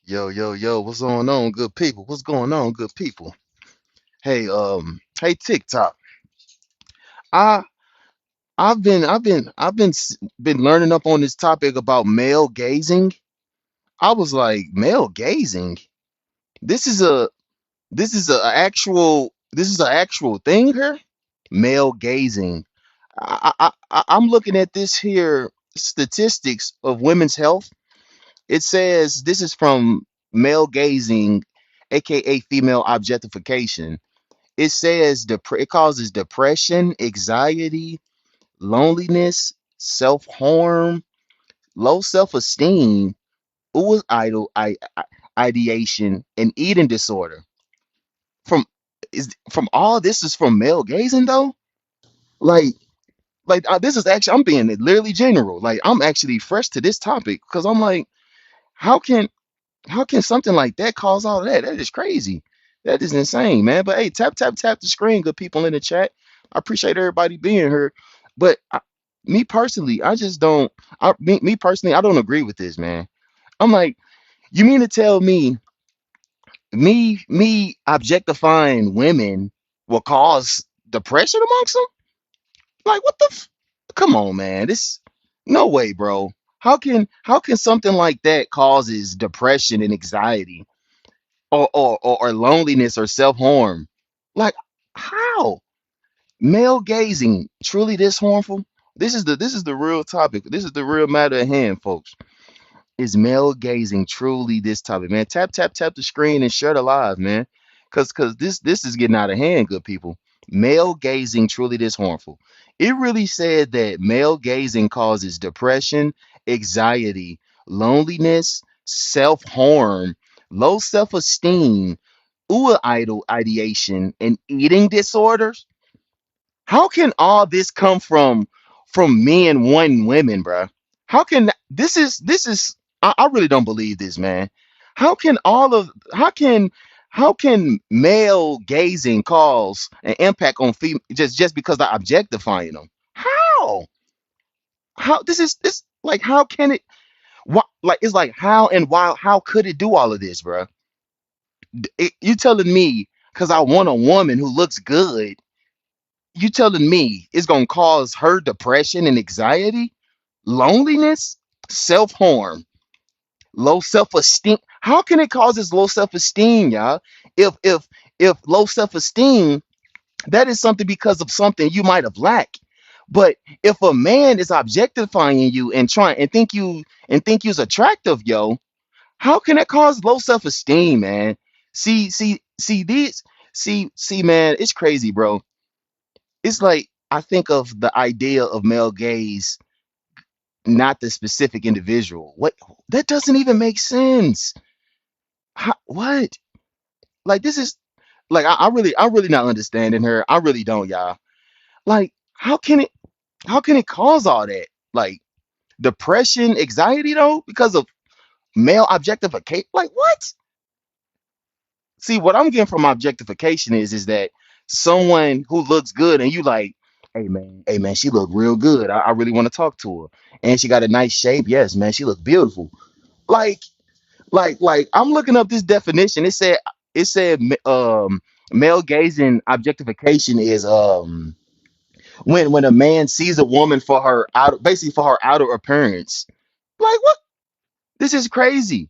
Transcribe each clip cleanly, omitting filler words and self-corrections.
Yo, yo, yo, what's going on, good people? What's going on, good people? Hey, TikTok. I I've been learning up on this topic about male gazing. I was like, male gazing? This is a this is an actual thing here? Male gazing. I'm looking at this here statistics of women's health. It says this is from male gazing, aka female objectification. It says it causes depression, anxiety, loneliness, self-harm, low self-esteem, suicidal ideation, and eating disorder. From from all this is from male gazing though? Like this is actually, I'm being literally general. Like I'm actually fresh to this topic because I'm like, how can how can something like that cause all of that? That is crazy. That is insane, man. But hey, tap tap tap the screen, good people in the chat. I appreciate everybody being here. But me personally, I just don't. Me personally, I don't agree with this, man. I'm like, you mean to tell me me objectifying women will cause depression amongst them? Like, what the? Come on, man. This no way, bro. How can something like that causes depression and anxiety? Or loneliness or self-harm. Like how? Male gazing truly this harmful? This is the real topic. This is the real matter at hand, folks. Is male gazing truly this topic, man? Tap tap tap the screen and share the live, man. Cause this is getting out of hand, good people. Male gazing truly this harmful. It really said that male gazing causes depression, anxiety, loneliness, self-harm, low self-esteem, idle ideation, and eating disorders. How can all this come from men wanting women, bruh? How can this is I really don't believe this, man. How can all of how can male gazing cause an impact on female just because they're objectifying them? How this is this like how can it what like it's like how and why how could it do all of this, bruh? You telling me because I want a woman who looks good, you telling me it's gonna cause her depression and anxiety, loneliness, self-harm, low self-esteem? How can it cause this low self-esteem, y'all? If low self-esteem, that is something because of something you might have lacked. But if a man is objectifying you and trying and think you's attractive, yo, how can that cause low self-esteem, man? See these see man, it's crazy, bro. It's like I think of the idea of male gaze, not the specific individual. What that doesn't even make sense. What? Like this is like I'm really not understanding her. I really don't, y'all. Like how can it cause all that? Like depression, anxiety though, because of male objectification? Like what? See, what I'm getting from objectification is that someone who looks good and you like, hey man, she look real good. I really want to talk to her. And she got a nice shape. Yes, man, she look beautiful. Like, I'm looking up this definition. It said male gazing objectification is when a man sees a woman for her out basically for her outer appearance. Like what? This is crazy.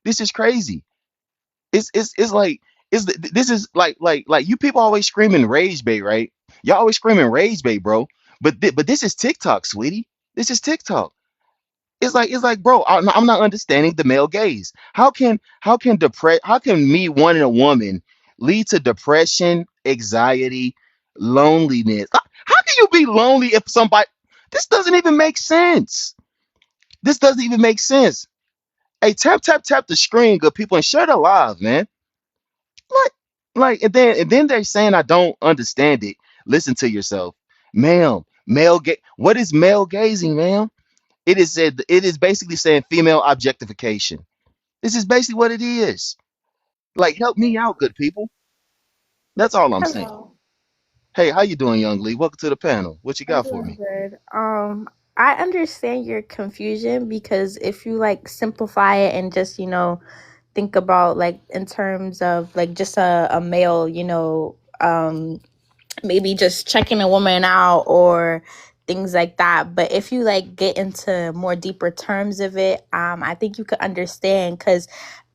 This is crazy. It's like this is like you people always screaming rage bait, right? Y'all always screaming rage bait, bro. But this is TikTok, sweetie. This is TikTok. It's like, bro, I'm not understanding the male gaze. How can me wanting a woman lead to depression, anxiety, loneliness? How can you be lonely if somebody? This doesn't even make sense. This doesn't even make sense. Hey, tap tap tap the screen, good people, and share the live, man. Like, and then they're saying I don't understand it. Listen to yourself, ma'am. What is male gazing, ma'am? It is basically saying female objectification. This is basically what it is. Like, help me out, good people. That's all I'm saying. Hello. Hey, how you doing, young Lee? Welcome to the panel. What you I'm got for doing me? good. I understand your confusion because if you like simplify it and just, think about like in terms of like just a male, maybe just checking a woman out or things like that. But if you like get into more deeper terms of it, I think you could understand because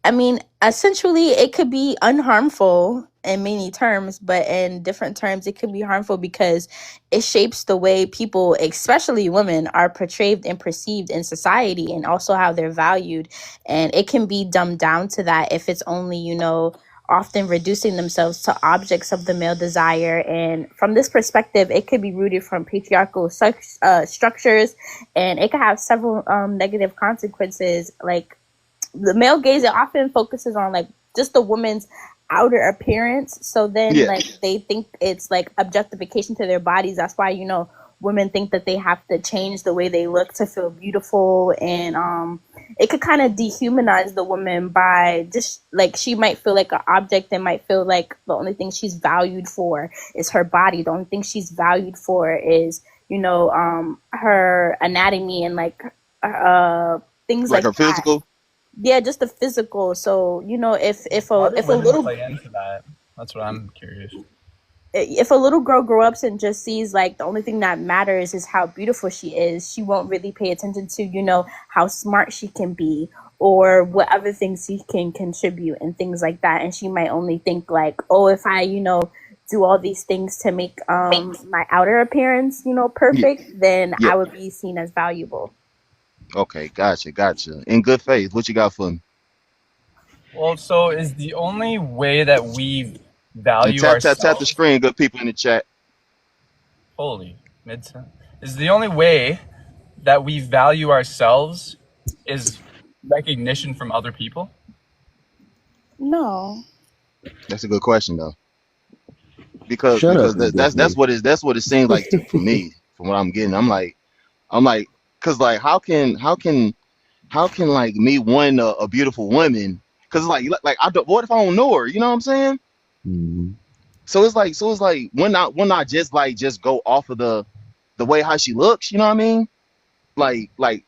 I mean, essentially, it could be unharmful in many terms, but in different terms, it can be harmful because it shapes the way people, especially women, are portrayed and perceived in society and also how they're valued. And it can be dumbed down to that if it's only, often reducing themselves to objects of the male desire. And from this perspective, it could be rooted from patriarchal structures, and it could have several negative consequences. Like the male gaze, it often focuses on like just the woman's outer appearance. So then Yeah. like they think it's like objectification to their bodies. That's why, women think that they have to change the way they look to feel beautiful. And it could kind of dehumanize the woman by just like she might feel like an object and might feel like the only thing she's valued for is her body. The only thing she's valued for is, her anatomy and like things Like like her that. physical. Yeah, just the physical. So if How a do if a women little play into that? That's what I'm curious. if a little girl grow up and just sees like the only thing that matters is how beautiful she is, she won't really pay attention to, how smart she can be or what other things she can contribute and things like that. And she might only think like, oh, if I, do all these things to make my outer appearance, Yeah. perfect, then Yeah. I would be seen as valuable. Okay. Gotcha. Gotcha. In good faith, what you got for me? Well, so is the only way that we And value tap the ourselves, screen, good people in the chat. holy mid, is the only way that we value ourselves is recognition from other people? No. That's a good question though, because Shut up, that's McDuffie. what it seems like to, for me, from what I'm getting. I'm like, cause like how can like me want a beautiful woman? Cause like I don't, what if I don't know her? You know what I'm saying? Mhm. So it's like when I just go off of the way how she looks. You know what I mean? Like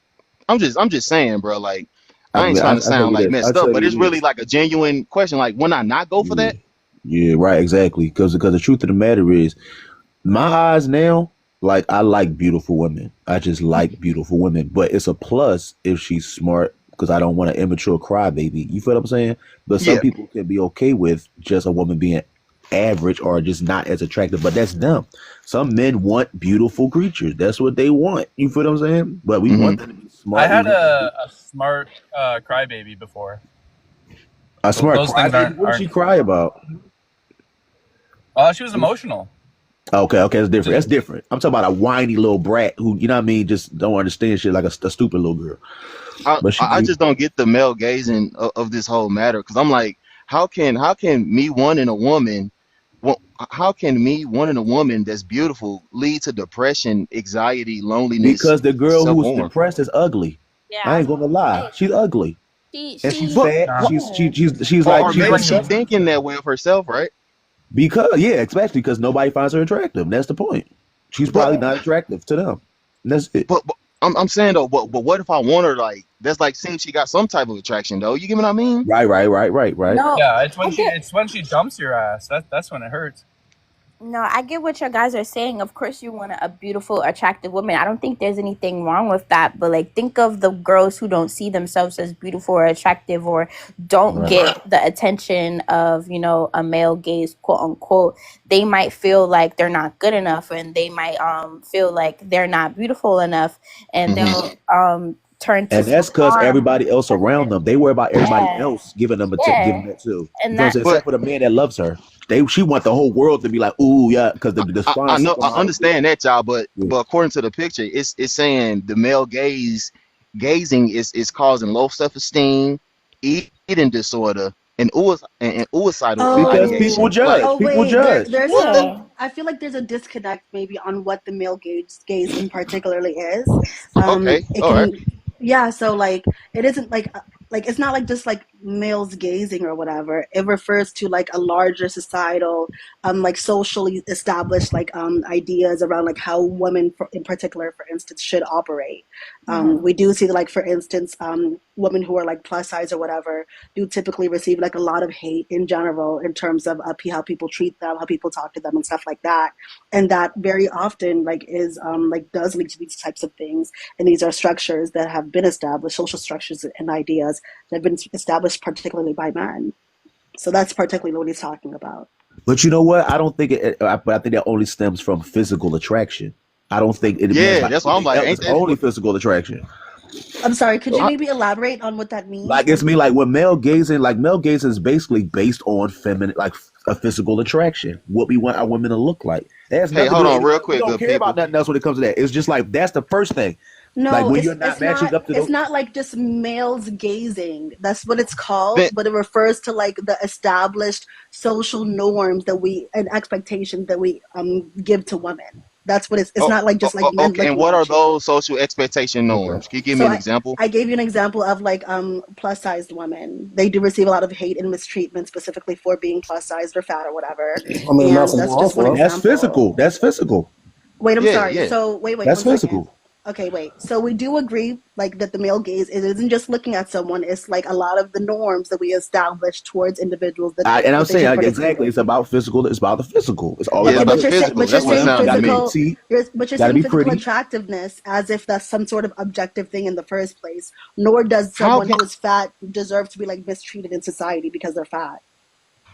I'm just saying, bro. Like I ain't trying to I tell sound you like this. I messed up, tell but you it's really this. like a genuine question. Like when I not go for Yeah, that? yeah, right, exactly. Because the truth of the matter is, my eyes now, like I like beautiful women. I just like beautiful women. But it's a plus if she's smart because I don't want an immature crybaby. You feel what I'm saying? But some Yeah. people can be okay with just a woman being average or just not as attractive. But that's them. Some men want beautiful creatures. That's what they want. You feel what I'm saying? But we Hmm. want them to be I smart. We had want them to be a smart crybaby before. a smart Those things crybaby. aren't What did she aren't. cry about? She was emotional. Okay, okay, that's different. Just That's different. I'm talking about a whiny little brat who, you know what I mean, just don't understand shit like a stupid little girl. But I she, just don't get the male gazing of this whole matter because I'm like, how can me wanting a woman, well, how can me wanting a woman that's beautiful lead to depression, anxiety, loneliness, because the girl self who's harm? depressed is ugly. I Yeah. ain't gonna lie, Hey, she's ugly and she's she But fat. nah. yeah. or She's maybe When she you disgusting thinking that way of herself, right? because yeah, especially because nobody finds her attractive. That's the point. She's But probably not attractive to them. And that's it. but I'm saying though, but what if I want her like that's like seeing she got some type of attraction though? You get what I mean? Right. No, yeah, I get it's when she dumps your ass. That's when it hurts. No, I get what your guys are saying. Of course, you want a beautiful, attractive woman. I don't think there's anything wrong with that. But like, think of the girls who don't see themselves as beautiful or attractive, or don't Right. get the attention of a male gaze, quote unquote. They might feel like they're not good enough, and they might feel like they're not beautiful enough, and Hmm. they'll turn to And self that's because harm. everybody else around them, they worry about everybody Yeah, else giving them giving yeah, that too. You and know what I'm that saying? But Except for the man that loves her. She want the whole world to be like, ooh, yeah, because the I response know I from our understand that y'all, yeah. but according to the picture, it's saying the male gazing is causing low self esteem, eating disorder, and and suicidal Because Oh, people ideation. Like oh judge. People wait, judge. there's a yeah. I feel like there's a disconnect maybe on what the male gaze in particularly is. okay, It all right, can, yeah, so like it isn't like it's not like just like males gazing or whatever, it refers to like a larger societal, like socially established like ideas around like how women, in particular, for instance, should operate. We do see that, like for instance, women who are like plus size or whatever do typically receive like a lot of hate in general in terms of how people treat them, how people talk to them, and stuff like that. And that very often like is like does lead to these types of things. And these are structures that have been established, social structures and ideas that have been established particularly by men. So that's particularly what he's talking about. But you know what? I don't think but I think that only stems from physical attraction. I don't think it means Yeah, that's what I'm like. Ain't it's that only physical attraction. I'm sorry, could you maybe elaborate on what that means? Like it's me, like when male gazing is basically based on feminine, like a physical attraction. What we want our women to look like. Hey, hold on, real quick, We don't good care people. about nothing else when it comes to that. It's just like that's the first thing. No, Like when it's, you're not matching up to it's the. not like just males gazing. That's what it's called, Then- but it refers to like the established social norms that we and expectations that we give to women. That's what it's. It's not like just like men. Okay, and what are those social expectation norms? Can you give me an example? I gave you an example of like plus sized women. They do receive a lot of hate and mistreatment specifically for being plus sized or fat or whatever. I mean, And that's that's just one That's example. physical. That's physical. Wait, I'm Yeah, sorry. yeah. So wait, That's 1 physical. second. Okay, wait. So we do agree, like that the male gaze it isn't just looking at someone. It's like a lot of the norms that we establish towards individuals. That And I'm that they saying should like, participate exactly. in. It's about physical. It's about the physical. It's all Yeah, Okay, it's about about but the you're physical. but you're That's what it saying sounds to gotta be physical. petite, But you're gotta saying be physical pretty. attractiveness as if that's some sort of objective thing in the first place. Nor does How someone can who is fat deserve to be like mistreated in society because they're fat.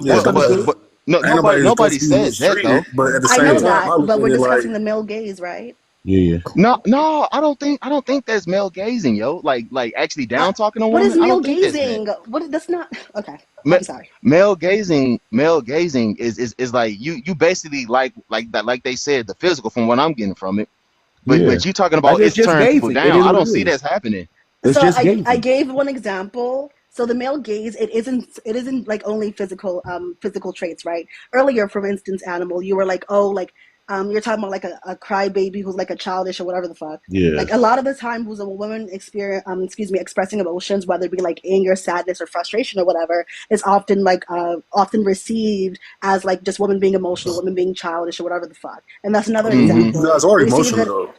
Yeah, That's understood. but no, ain't nobody nobody supposed to be says that though. mistreated, but at the I same know time, I that, look but at we're it like, discussing the male gaze, right? Yeah. No, I don't think that's male gazing, yo. Like actually down talking to What is women. I male don't think that's that. gazing? What? That's not okay. Ma- I'm sorry. Male gazing is like you basically like that, like they said, the physical from what I'm getting from it. Yeah. But you talking Like about it's it's just turning people gazing. It down. is I what don't it see is. that's happening. It's So just I gazing. gave one example. So the male gaze, it isn't like only physical traits, right? Earlier, for instance, animal, you were like, oh, like you're talking about like a crybaby who's like a childish or whatever the fuck. Yeah. Like a lot of the time, who's a woman expressing emotions, whether it be like anger, sadness, or frustration or whatever, is often like often received as like just women being emotional, women being childish or whatever the fuck. And that's another Mhm. you example. guys are We see emotional that though.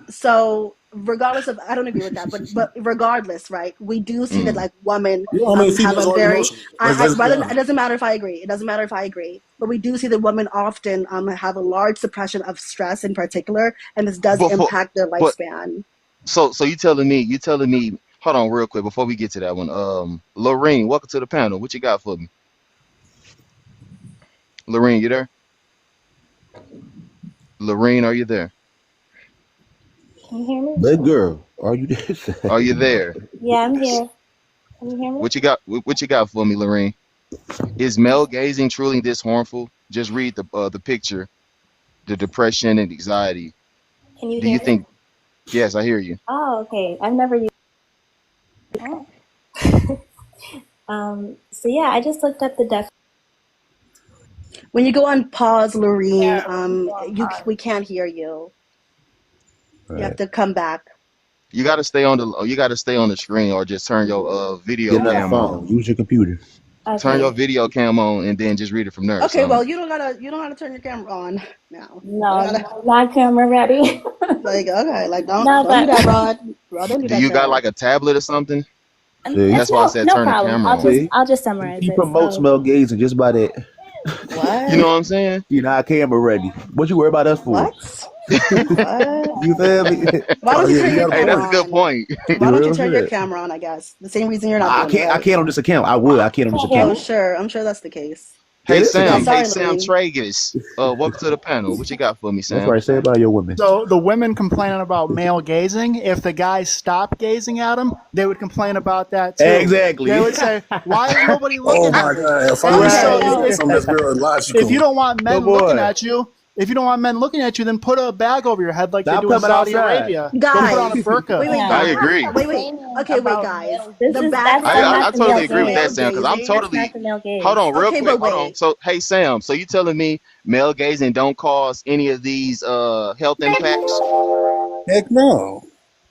so regardless of I don't agree with that, but regardless, right? We do see that Mm. like women You know how many have females a are very emotional? Let's be rather honest. it doesn't matter if I agree. It doesn't matter if I agree, but we do see that women often have a large suppression of stress in particular, and this does But for impact their but lifespan. so you telling me hold on real quick before we get to that one. Lorene, welcome to the panel. What you got for me? Lorene, you there? Lorene, are you there? Can you hear me? That girl, are you there? Are you there? Yeah, I'm here. Can you hear me? What you got? What you got for me, Lorene? Is male gazing truly this harmful? Just read the picture, the depression and anxiety. Can you Do hear you me? think? Yes, I hear you. Oh, okay. I've never used that. So yeah, I just looked up the definition. When you go on pause, Lorene, Yeah, when you go on pause. we can't hear you. You have Right. to come back. You got to stay on the screen or just turn your video Get another cam phone. on. Use your computer. Turn your Okay. video cam on and then just read it from there or Okay, well something. you don't gotta turn your camera on now. You don't No, gotta no, not camera ready. like okay, like No, don't do but that, Rod. Rod, don't do Do that you shit. got like a tablet or something? See? That's it's why I said no turn the problem. camera on. See? I'll just summarize He it. promotes So male gazing just by that. You know What? what I'm saying? You're not camera ready. What you worry about us for? What? What? You feel me? Why don't Oh you yeah, turn you your got a Hey, camera that's a good point. on? point. Why don't you Real turn your shit. camera on, I guess? The same reason you're not I doing it, can't. I right? can't on this account. I would. I can't on this can't hear Oh, account. me? sure. I'm sure that's the case. That Hey is the Yeah, Sam, case. sorry, Sam Lorene. Tragus. Welcome to the panel. What you got for me, That's Sam? right. Say about your women. So the women complaining about male gazing, if the guys stopped gazing at them, they would complain about that too. They Exactly. would say, "Why is nobody Oh looking my at me?" god! So Finally, Right. somebody if some that's very if you logical. don't want men Good looking boy. at you, if you don't want men looking at you, then put a bag over your head like they Stop do in coming Saudi outside. Arabia. Go put on a Guys, burqa. wait, Yeah, I guys. agree. Wait. complaining Okay, wait, about guys. male. This The is back that's over not I the your male totally head agree with for that, gaze. Sam, because I'm gazing. That's not totally. the male Hold gaze. on, real Okay, quick. but Hold on. wait. So, hey, Sam. So you telling me male gazing don't cause any of these health impacts? Heck no.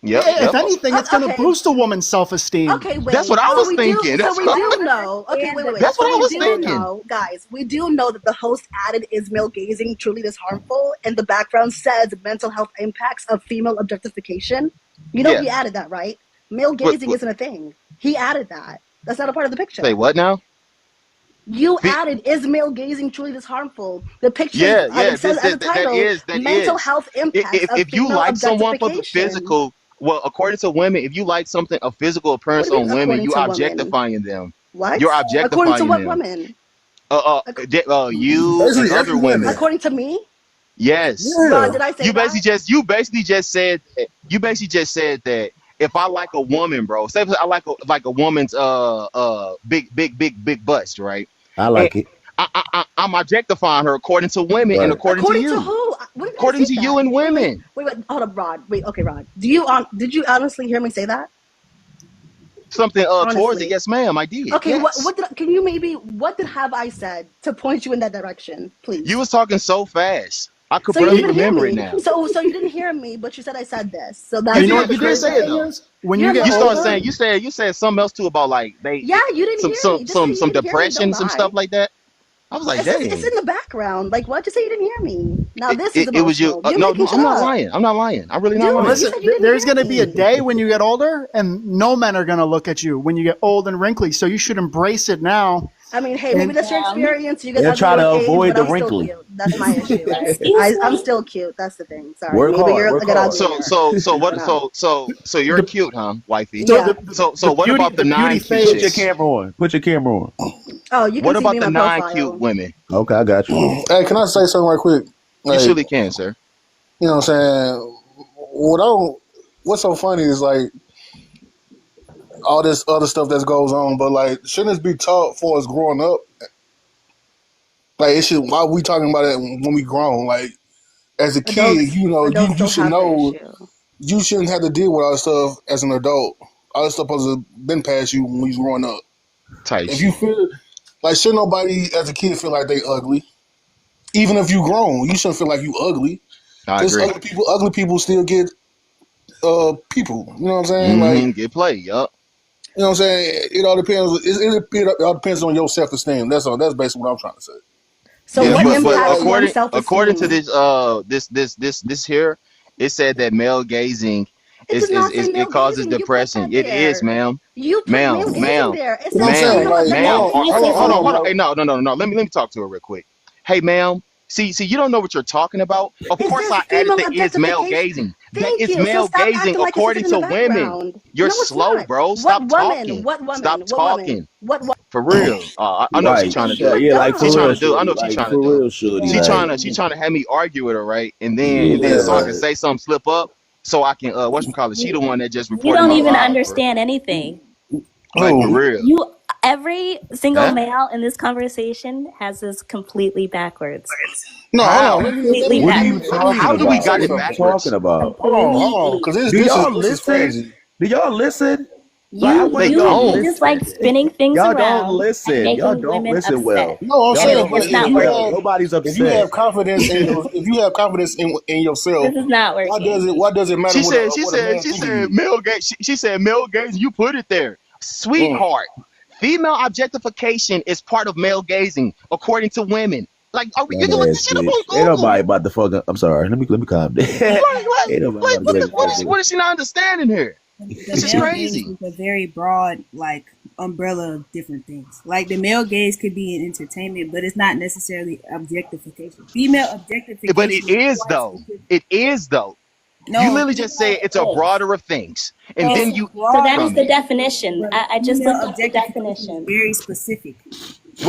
Yep, Yeah, if yep. anything, it's going to Okay. boost a woman's self-esteem. Okay, wait. That's what I So was we thinking. do. So That's we what, do know. Okay, And wait. that's So what I we was do thinking. know, guys. We do know that the host added, "Is male gazing truly this harmful?" And the background says mental health impacts of female objectification. You know Yeah. he added that, right? Male gazing isn't a thing. He added that. That's not a part of the picture. Say what now? You Fe- added, "Is male gazing truly this harmful?" The picture Yeah, yeah. it says as a That title, that mental is. health impacts of If you female like someone for the objectification. physical, well, according to women, if you like something a physical What appearance do you mean on women, according you to women? objectifying them. What? You're According to objectifying what them. woman? You and Basically, other every women. woman. According to me? Yes. Yeah. Did I say You that? basically just said that if I like a woman, bro, say I like a woman's big bust, right? I And like it. I'm objectifying her according to women and Right. according to According to you. who? When did I According say to you that? and women. Wait. Hold up, Rod. Wait, okay, Rod. Did you honestly hear me say that? Something towards it. Honestly. Yes, ma'am, I did. Okay, Yes. what have I said to point you in that direction, please? You was talking so fast. I could So you barely didn't hear remember it me. now. So you didn't hear me, but you said I said this. So that's You know did. what the You did crazy say it thing though. is? When You're you get the You older. started saying you said something else too about like Yeah, you didn't hear me. Just say you some didn't hear me, depression, don't some lie. stuff like that. I was like, It's dang. in the background. Like what? Just say you didn't hear me. Now this is It was you. emotional. You're No, making no, shit I'm not up. lying. I'm not lying. I'm really not Dude, lying. you Listen, said you didn't there's hear going to be a me. day when you get older, and no men are going to look at you when you get old and wrinkly. So you should embrace it now. I mean, hey, maybe that's your experience. You get They'll ugly try to with age, avoid but the I'm still wrinkly. cute. That's my issue. Excuse I'm me. still cute. That's the thing. Sorry. Work Maybe hard. you're Work a get hard. uglier. So you're The, cute, huh, wifey? so Yeah. So what about the the beauty nine cute phase. Put your chicks? camera on. Put your camera on. Oh, you What can see about me the in my nine cute profile. women? Okay, I got you. Hey, can I say something right quick? You Like, surely can, sir. you know what I'm saying? What's so funny is like all this other stuff that goes on, but like shouldn't this be taught for us growing up? Like it should. Why are we talking about it when we grown? Like as a kid, Adults you don't should have the know issue. you shouldn't have to deal with all this stuff as an adult. All this stuff supposed to have been past you when you was growing up. Type If you shit. feel like should nobody as a kid feel like they ugly, even if you grown, you shouldn't feel like you ugly. I Because agree. ugly people still get people. You know what I'm saying? Like Get played. Yup. you know what I'm saying? It all depends. It all depends on your self esteem. That's all. That's basically what I'm trying to say. So Yeah, what If you but feel impacts like one's according to self-esteem? this here, it said that male gazing It does not say it male causes gazing. You put depression. that It is, there. ma'am. You put male gazing Ma'am, there. It you know what I'm says ma'am, saying? female Like ma'am. hold on, objectification. hold on, Hold on. bro. Hey, no. Let me talk to her real quick. Hey, ma'am. See, you don't know what you're talking about. Of It course, says I added female the is male objectification. gazing. That Thank is you. So male stop gazing acting like it's according in the to women. background. You're No, it's slow, not. bro. What Stop woman? talking. What Stop woman? What woman? talking. What For real. I know what she's Right. trying to You're do. Yeah, like She's for dumb. trying real, to do. I know shorty. what she's Like trying to for do. real, shorty. She Like trying to have me argue with her, right? And then so I can yeah. say something slip up so I can whatchamacallit. She the one that just You reported don't my even live, bro. understand anything. Like for Who? real. Every single Huh? male in this conversation has this completely backwards. No, hold on. How? Completely What are Let you me backwards. talking How do we let me about? got say What it are you something. talking backwards? about? Hold on, Completely. because Do y'all this is listen? crazy. Do y'all listen? Like I You want to They know. you You don't. you just like listen? spinning things Y'all don't around and listen. Y'all making don't women listen upset. well. No, I'm Y'all And saying, don't but it's listen not well. working. Nobody's if you have upset. confidence in yourself, This is not working. why does it matter what a man She think of said you? male gaze. She said male gaze. You put it there, Mm. sweetheart. Female objectification is part of male gazing, according to women. Like, are we? You can look Dumbass this shit up bitch. on Ain't Google. nobody about to fucking. I'm sorry. Let me calm down. Ain't nobody about to get What upset. is she not understanding here? The This is male gaze crazy. is a very broad, like, umbrella of different things. Like the male gaze could be an entertainment, but it's not necessarily objectification. Female But it objectification is is quite though. specific. It is though. You No, literally just say it's a It is. broader of things, and it's then a you eat So broad that is from the it. definition. but I just female looked up the objectification is definition. very specific.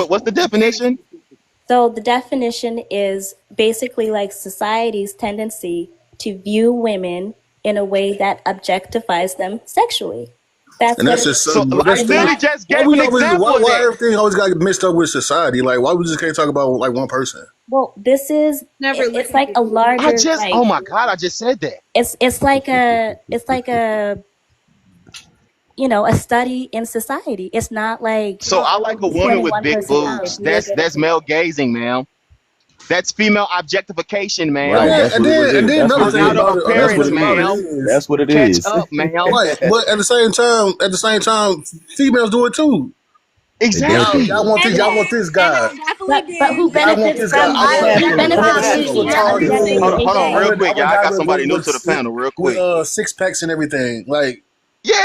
What's the It's very definition? specific. So the definition is basically like society's tendency to view women in a way that objectifies them sexually. That's And what that's it just So so. I That's is. the literally Not just why gave we an always example of why that. everything always got mixed up with society. Like why we just can't talk about like one person? well. This is Never it's listen like to a people. larger Oh like my God, I just said that. it's like a a study in society. It's not like So I like a woman pointing with one big person out. If boobs. you look at it That's from male gazing, ma'am. That's female objectification, Right. ma'am. Yeah, That's and what it then is. That's another what Comes it thing out is. of about it, That's what appearance, it ma'am. is. That's what it Catch is. up, ma'am. right. But at the same time, females do it too. They definitely Exactly. Y'all do. want And this, y'all they want this and guy. they definitely But who do. Y'all want benefits this guy. from I who went, Exactly. benefits I from went to you a your Exactly. Target. Hold on, objectification? real I quick. went Y'all. I guy got somebody new to the with panel, real with quick. 6 packs and everything. Like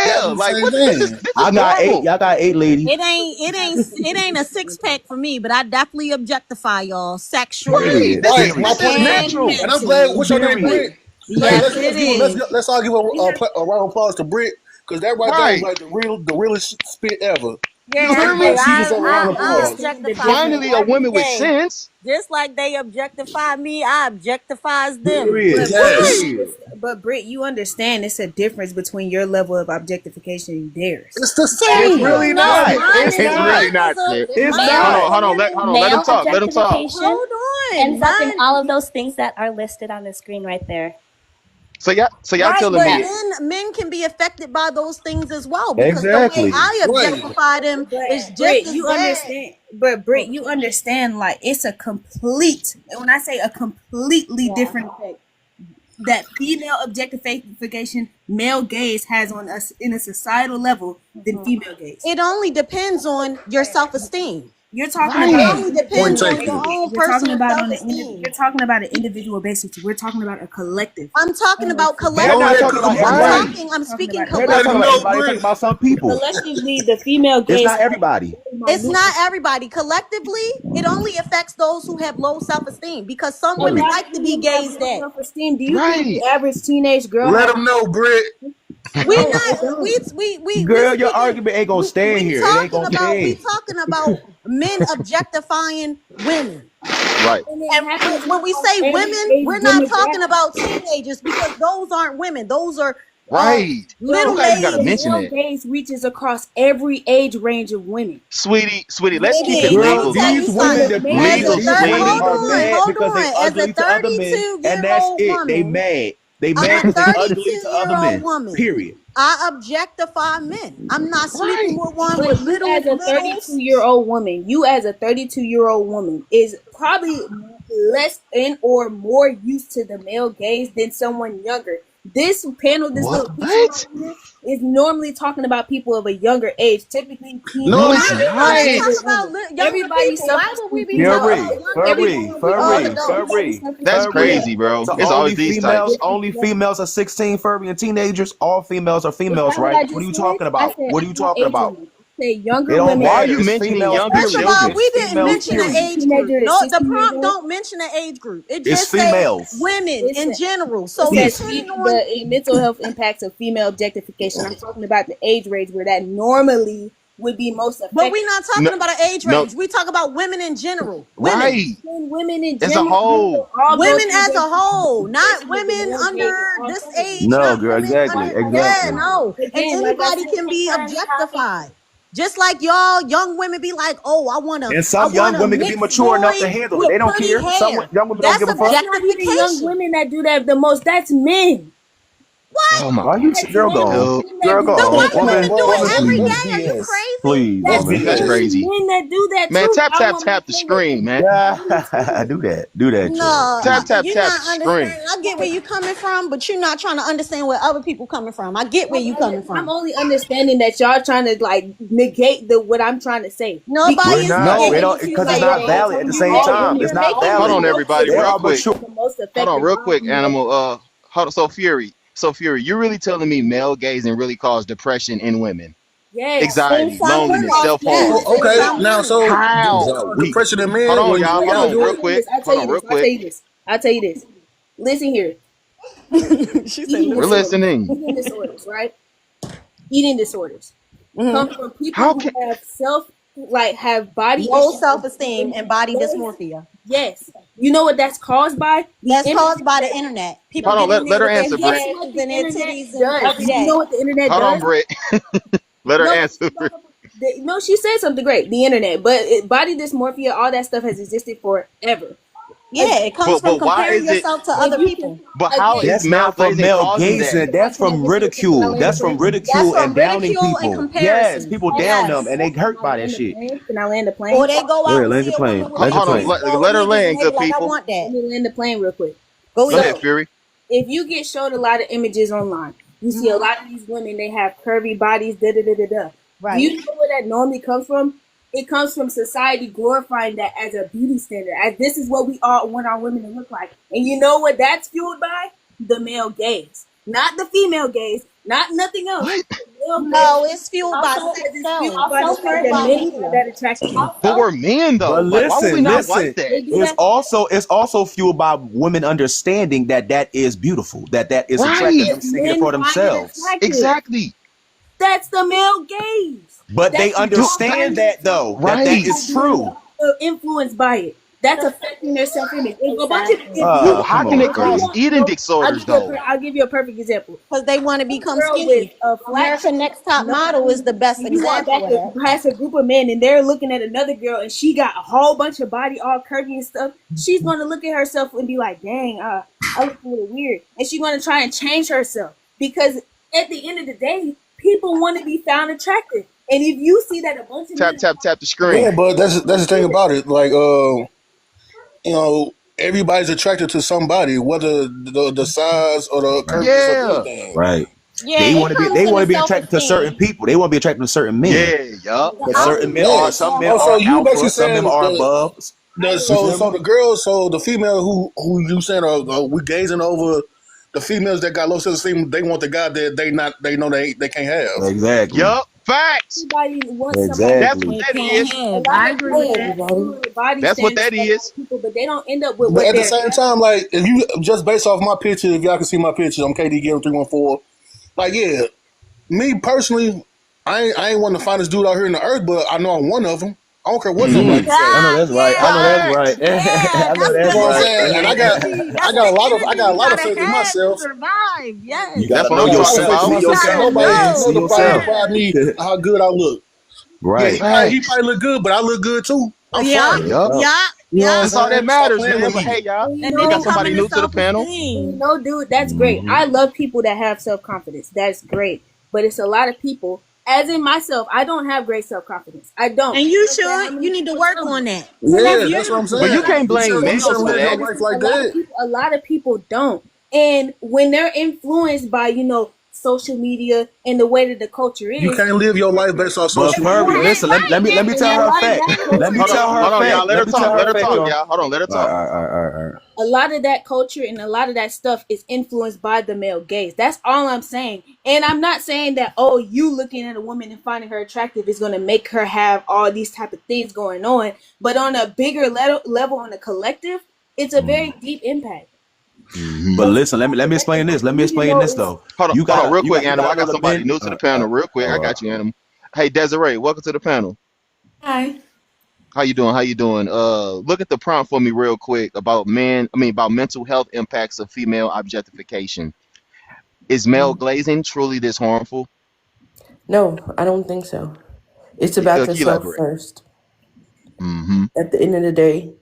y'all Yeah, do the like same what? This is thing. this is I got 8. normal. Y'all got 8 ladies. It ain't a 6 pack for me, but I definitely objectify y'all sexually Right. Period. This is Right. Period. My this is point is, and natural. and I'm glad. mentally. What's your name, Period. Britt? Hey, Yes, it is. let's all give a, We have a round of applause to Britt because that right there was Right. like the realest spit ever. You hear Exactly. me? Everybody, give I, yourself a round I of I applause. objectify the them Finally, difference. a every woman with day. sense. Just like they objectify me, I objectifies them. Period. But Yes, Right. Britt, you understand it's a difference between your level of objectification and theirs. it's the It's same. really No, not. mine It's is It's not. really mine is not, a Smith. It's mine Hold is Male on, not. a hold on. little. Hold on. Let him male talk. Let him talk. objectification Hold on, ends up in mine. all of those things that are listed on the screen right there. So y'all Right, telling but me? Yeah. men can be affected by those things as well because the way Exactly. I Right. objectify them is But just Britt, as you bad. understand. But Britt, you understand. Like it's a complete. When I say a completely Yeah. different effect that female objectification, male gaze has on us in a societal level than female gaze. It only depends on your self-esteem. You're talking It about Right. only on an Point depends individual on taken. your basis. own You're talking personal about self-esteem. you're talking about an individual basis. We're talking about a collective. I'm talking about Man, I'm Go not ahead, talking collectively. about Right. everybody. I'm Talking speaking about We're not let talking him about collectively. know, everybody. We're talking Britt. about some people. collectively, the female It's gaze not has everybody. It's minute. not everybody. Collectively, it only affects those who have low self-esteem because some A women Period. lot like of to be women have gazed low at. self-esteem. Do you think Right. the average teenage girl Let has? him know, Britt. We No, they not don't. we Girl, your speaking argument ain't gonna stand we here. It ain't talking gonna about stand. men objectifying women. Right. And it And happens when we across say every women, age we're not talking demographic. about teenagers because those aren't women. Those are Right. No, You little guys even gotta the ladies. mention male it, gaze reaches across every age range of women. sweetie. Let's keep it Baby, let me Girl, tell legally. you these women, something. The the male As queens a of gaze these third, women reaches are every mad hold because they on. As a ugly to other men, 32 and year that's old it. They woman, mad. They as mad a because they 32 ugly to year other old men. woman, Period. I objectify men. I'm not sleeping Right. with one But with you as a littles. 32-year-old woman, is probably less and or more used to the male gaze than someone younger. This panel, this What? little picture right What? here, is normally talking about people of a younger age, typically No, No, it it's How ain't. we know they not. older talk about women. younger Everybody's people? Why would we self-esteem, be talking about younger people? We all adults. That's Furry. crazy, bro. So It's always these types. only females are 16, furry, and teenagers. All females are Is females, that what I right? What are just you said? talking I about? said What are you all talking age about? ranges. I said It younger don't women. Why are you matter. It's mentioning females, younger First of period. all, children? we It's didn't females, Listen, mention an as a period. age group. teenager No, that's the 16 years prompt old, don't mention an age group. It It's just say females. women in listen, general. it So says depending on, the mental health impacts of female objectification. I'm talking about the age range where that normally would be most but effective. we're not No, talking about an age no. range. We talk about women in general. Women. Right. And women in As a general, we will whole. all go Women through as a their whole, not manifestation of the women male gaze under at all this times. age, No, not girl, women exactly, under, yeah, exactly. no. And Again, like I anybody said, can it be turns topic. objectified. Just like y'all young women be like, oh, And I some want young a women can be mixed mature enough boy to handle it. with They don't pretty care. Some hair. young women don't That's give a That's fuck. not even young objectification. women that do that the most. That's men. What? Oh my Why you, That's girl, men. go on. dude. Men that Girl, do go that. The on. white women do Whoa, it Woman, every please. that's day. Are you BS. crazy? Please, That's woman. That's literally crazy. men that do that Man, too. tap I tap want my tap the favorite. screen, man. Yeah, do that. Do that, Joe. No, Tap Please. tap you're tap the not screen. understanding. I get where you coming from, but you're not trying to understand where other people coming from. I get where you coming I'm from. only understanding that y'all trying to like negate the what I'm trying to say. Nobody We're is not. No. We negating don't what you're because it's Like not saying. y'all valid at the telling me same all time. women, It's You're not making Hold valid. on, people everybody, They real are quick. mature. the most Hold on, effective real quick, argument. animal. Hold on. So Fury, you're really telling me male gazing really cause depression in women? Yes. in Anxiety, some loneliness, women. self-harm. Yes, Oh, in okay. some Now, women. so do Niggas How? it are cause weak. depression in Hold men on, when y'all. Hold women on, do real it? quick. I tell Hold you on, real this. I quick. tell you this. I tell you this. Listen here. She said, Eating We're "Listen." disorders. listening. Eating disorders, right? Eating disorders come from people How who can? have have body Low issues. self-esteem and body dysmorphia. Yes. You know what that's caused by? The That's caused internet. by the internet. People Hold No. on. get in Let there her with their answer, Guess Britt. what mustaches the and their internet titties and does? every Do you know day. what the internet Hold on, does? Britt. Let her No, answer. no, she said something great. The internet, but body dysmorphia, all that stuff has existed forever. Yeah, it comes from but why comparing is it? yourself to If other you can, people. But how again, is That's male not from glazing male causing that? gazing. That's from ridicule. That's from That's ridicule from and downing ridicule and people. Yes, comparison. people down them Yes. and they hurt Can I by that land the shit. plane? Can I land the Or plane? they go Go out ahead, and land see your a woman plane. with Ho- Land your big Hold on, titties plane. and go let her Vegas, and land, they be good like, I people. want that. Let me land the plane real quick. Go Go So ahead, ahead. Fury. if you get showed a lot of images online, you see a Mhm. lot of these women, they have curvy bodies, da da da da da. Do Right. you know where that normally comes from? It comes from society glorifying that as a beauty standard, as this is what we all want our women to look like. And you know what that's fueled by? The male gaze. Not the female gaze, not nothing else. What? The male No, gaze. it's fueled by Also, sex it's fueled selling. by the It's fact fueled that by men find media. that attractive. But we're men though. But Like, why would we not like listen. that? They do It's that. also fueled by women understanding that is beautiful, that is attractive, Right. them Because seeing it men for find it themselves. attractive. Exactly. That's the male gaze. But they That's understand that though, that Right. is true. influenced by it. That's affecting their self image. If a bunch of Exactly. if you How Come can on, it if you cause Crazy. want eating no, disorders though? I'll give you a perfect example. Because they want to A become girl with skinny. a flat American Next Top no, Model is the best and you walk example back of that. past a group of men and they're looking at another girl and she got a whole bunch of body all curvy and stuff. She's gonna look at herself and be like, "Dang, I look a little weird," and she's gonna try and change herself because at the end of the day, people want to be found attractive. And if you see that a bunch of Tap men tap tap the Yeah, screen. but that's the thing about it. Like, you know, everybody's attracted to somebody, whether the size or the curviness or Yeah. anything. Right. Yeah, They it want to be comes they with want a to be self attracted to certain esteem. people. They want to be attracted to certain men. Yeah. Yup. But I certain men believe are Yes. some that men Oh, so are you basically alpha, some men saying are above. You so feel me? the girls, so the female who you saying are we gazing over the females that got low self esteem, they want the guy that they know they can't have. Exactly. Yup. Facts. everybody wants somebody That's what Exactly. they that can't is. have. A have. lot I of agree with men everybody. do body That's what standards that for a lot is. of people, but they don't end up with But what at the they're. same time, like if you just based off my picture, if y'all can see my picture, I'm KD Gill 314. Like, yeah, me personally, I ain't one of the finest dude out here in the earth, but I know I'm one of them. I don't care what Mm-hmm. nobody say. I know Ah, that's right. I know yeah, that's Facts. right. yeah. I know That's You that's know the what I'm that's saying? And the I got right. energy. I That's got the a lot of energy you gotta faith in have to myself. survive. You Yes. That's gotta what know I I'm got a lot talking of yourself. faith in about. See You myself. gotta Can't yourself, nobody man. know. See multiply yourself. by me how good I look. Yeah, Right. he Facts. probably look good, but I look good too. I'm Yeah, fine. Real Yup. talk. yeah, You know what yeah. I'm That's all that saying? Stop matters, playing man. with But me. hey, y'all, And And we then got it come somebody into new to the self panel. esteem. Dude, that's great. Mm-hmm. I love people that have self confidence. That's great. But it's a lot of people, as in myself, I don't have great self confidence. I don't. And I you don't care how should. many You need to people work tell me. on that. And that's Yeah, that's what I'm beautiful. But you saying. can't blame You males should for live your that. life like that. A lot of people don't. And when they're influenced by, social media and the way that the culture You is, can't live your life based off But social You media. Furby, can't listen, right. let me And tell and a her a lot of fact. that Let me culture tell her a Hold on, y'all. fact. Let her Let me tell talk. her Let a her fact, talk, y'all. y'all. Hold on. Let her All right, talk. all right, all right, all right. a lot of that culture and a lot of that stuff is influenced by the male gaze. That's all I'm saying. And I'm not saying that, oh, you looking at a woman and finding her attractive is going to make her have all these type of things going on. But on a bigger level, on a collective, it's a very deep impact. Mm-hmm. But But listen, let me explain this. Let me explain this though. Hold on, real You quick, Animal. I gotta know got the somebody men. new to the panel. Real quick, I got you, Animal. Hey, Desiree, welcome to the panel. hi. How you doing? How you doing? Look at the prompt for me real quick about about mental health impacts of female objectification. Is male glazing truly this harmful? No, I don't think so. It's about Can you yourself elaborate? first. Mm-hmm. At the end of the day,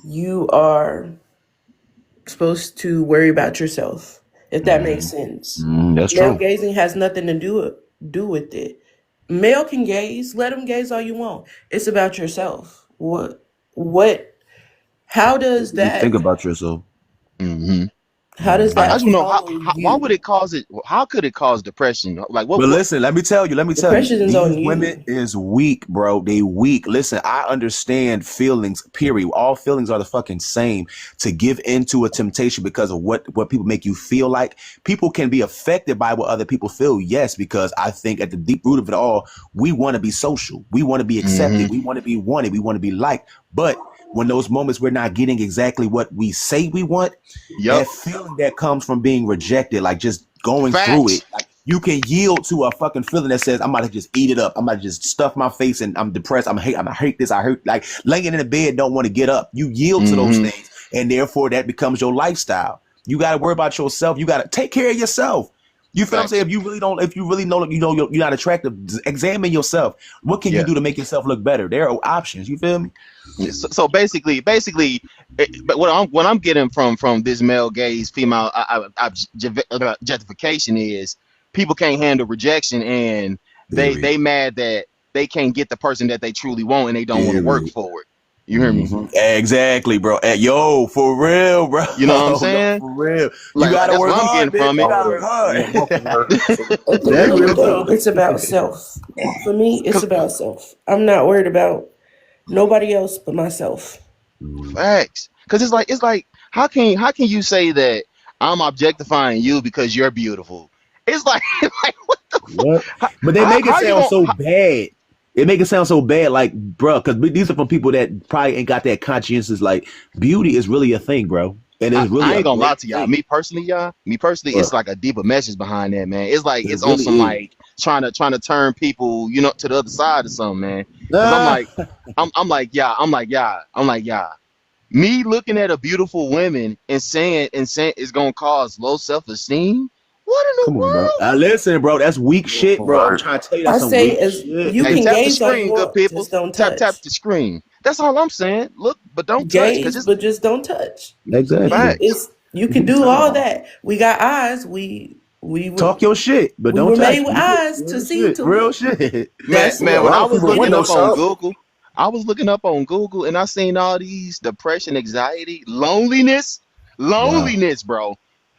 you are supposed to worry about yourself, if that makes sense. That's Male true. gazing has nothing to do with it. Male can gaze, let them gaze all you want. It's about yourself. What how does You think that about yourself. Mm-hmm. how does I that just want to know follow why would you? it cause it? How could it cause depression? Like But what? listen, let me tell The you, pressure's these on women you. is weak, bro. They weak. Listen, I understand feelings, period. All feelings are the fucking same. To give into a temptation because of what people make you feel like. People can be affected by what other people feel, yes, because I think at the deep root of it all, we want to be social. We want to be Mm-hmm. accepted. We want to be wanted. We want to be liked. But when those moments we're not getting exactly what we say we want, Yep. that feeling that comes from being rejected, like just going through Facts. it, like you can yield to a fucking feeling that says, I'm about to just eat it up. I'm about to just stuff my face and I'm depressed. I hate this. I hurt, like laying in the bed, don't want to get up. You yield to those Mm-hmm. things. And therefore that becomes your lifestyle. You got to worry about yourself. You got to take care of yourself. You feel what I'm Facts. saying? If you really know, you're not attractive, examine yourself. What can you Yeah. do to make yourself look better? There are options. You feel me? So basically, but what I'm getting from this male gaze, female objectification is people can't handle rejection, and Period. they mad that they can't get the person that they truly want, and they don't want to work Period. for it. You hear me? Exactly, bro. Yo, for real, bro. You know what I'm No, saying? for real. Like You gotta that's work what I'm hard, getting bitch. from You it. gotta work hard. Yeah, both of them hurt. At the That's end of real the talk. day, it's about self. For me, it's about self. I'm not worried about nobody else but myself. Facts. Because it's like how can you say that I'm objectifying you because you're beautiful? It's like like what the fuck? What? But they make it How you sound gonna? so bad. It make it sound so bad, like, bro, because these are from people that probably ain't got that conscientious. Like, beauty is really a thing, bro, and it's really I a ain't gonna lie great to y'all. thing. Me personally, What? it's like a deeper message behind that, man. It's like It it's on some really is. like trying to turn people, to the other side or something, man. Because Ah, I'm like, yeah. Me looking at a beautiful woman and saying it's gonna cause low self esteem. What in come the on, bro. world? Listen, bro, that's weak shit, bro. I'm Right. trying to tell you I that's some say weak as shit. you Hey, can tap the gaze all you screen, good want, people. just don't Tap touch. the screen. That's all I'm saying. Look, but don't touch, cause Gaze, it's but just don't touch. Exactly. facts. You can do all that. We got eyes. We were Talk your shit, but we don't were touch made with me. eyes to Real see shit. to Real look. shit. That's Man, A when what lot I of was people looking window up on shop. Google, and I seen all these depression, anxiety, loneliness, bro.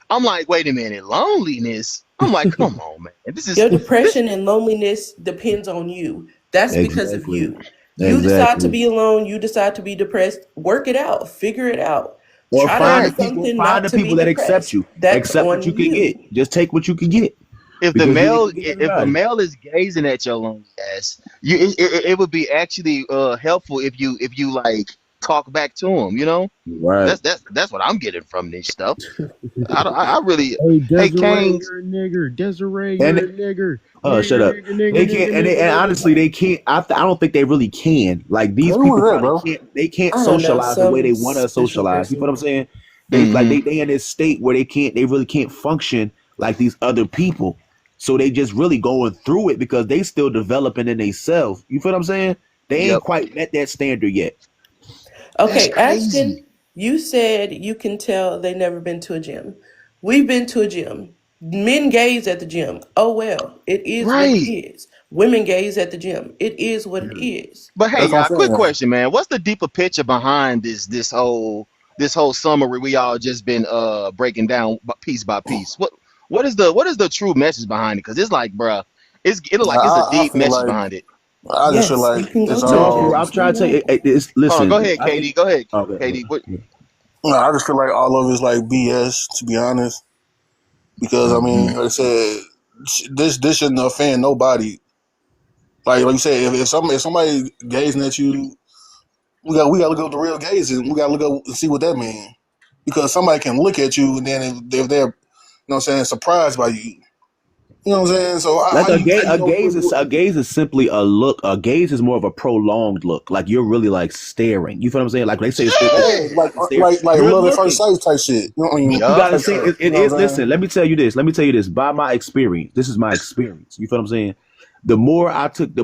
I'm like, wait a minute, loneliness. I'm like, come on, man. This is your this. depression and loneliness depends on you. That's because of Exactly. you. You decide to Exactly. be alone. You decide to be depressed. Work it out. Figure it out. Or Try to find do the Facts. people, something find not the to be people that accept depressed. you. That's Accept what you on can get. you. Just take what you can get. If the Because you ain't male, gonna get if a everybody. male is gazing at your lonely ass, it would be actually helpful if you like talk back to him. Right. That's what I'm getting from this stuff. I really. Hey, Hey, Desiree, Kings. you're a nigger. Desiree, And you're a nigger. shut Nigger, up. nigger, nigger, They nigger, can't, and nigger, nigger. honestly, they can't. I don't think they really can. Like Hey, these who people was that, probably bro? can't. They can't I don't know. socialize the way Some they want to special socialize. You know person. what I'm saying? Hmm. They in this state where they can't. They really can't function like these other people. So they just really going through it because they still developing in themselves. You feel what I'm saying? They ain't Yep. quite met that standard yet. That's Okay, crazy. Ashton, you said you can tell they never been to a gym. We've been to a gym. Men gaze at the gym. Oh well, it is what it Right. is. Women gaze at the gym. It is what it is. But hey, That's what y'all, I'm quick saying. question, man. What's the deeper picture behind this whole summary we all just been breaking down piece by piece? What is the true message behind it? Because it's like, bruh, it look like it's a I deep feel message like behind it. I just feel Yes, like you can go it's to a No, gym. for all. I'm It's not trying to tell you. wrong. Hold on, go Listen, ahead, Katie. Go ahead, okay. Katie. What? I just feel like all of it's like BS, to be honest. Because I Mhm. mean, like I said, this shouldn't offend nobody. Like you said, if somebody gazing at you, we got to look up the real gazing. We got to look up and see what that means. Because somebody can look at you and then if they're, what I'm saying, surprised by you. You know what I'm saying? So Like how you know? a gaze is simply a look. A gaze is more of a prolonged look. Like you're really like staring. You feel what I'm saying? Like when they say Yeah, like it's stare, like you're love at first looking. sight type shit. You know what I mean? You Yup. gotta Type say stuff. it You know is. what I'm saying? Listen, let me tell you this. Let me tell you this. By my experience, this is my experience. You feel what I'm saying? The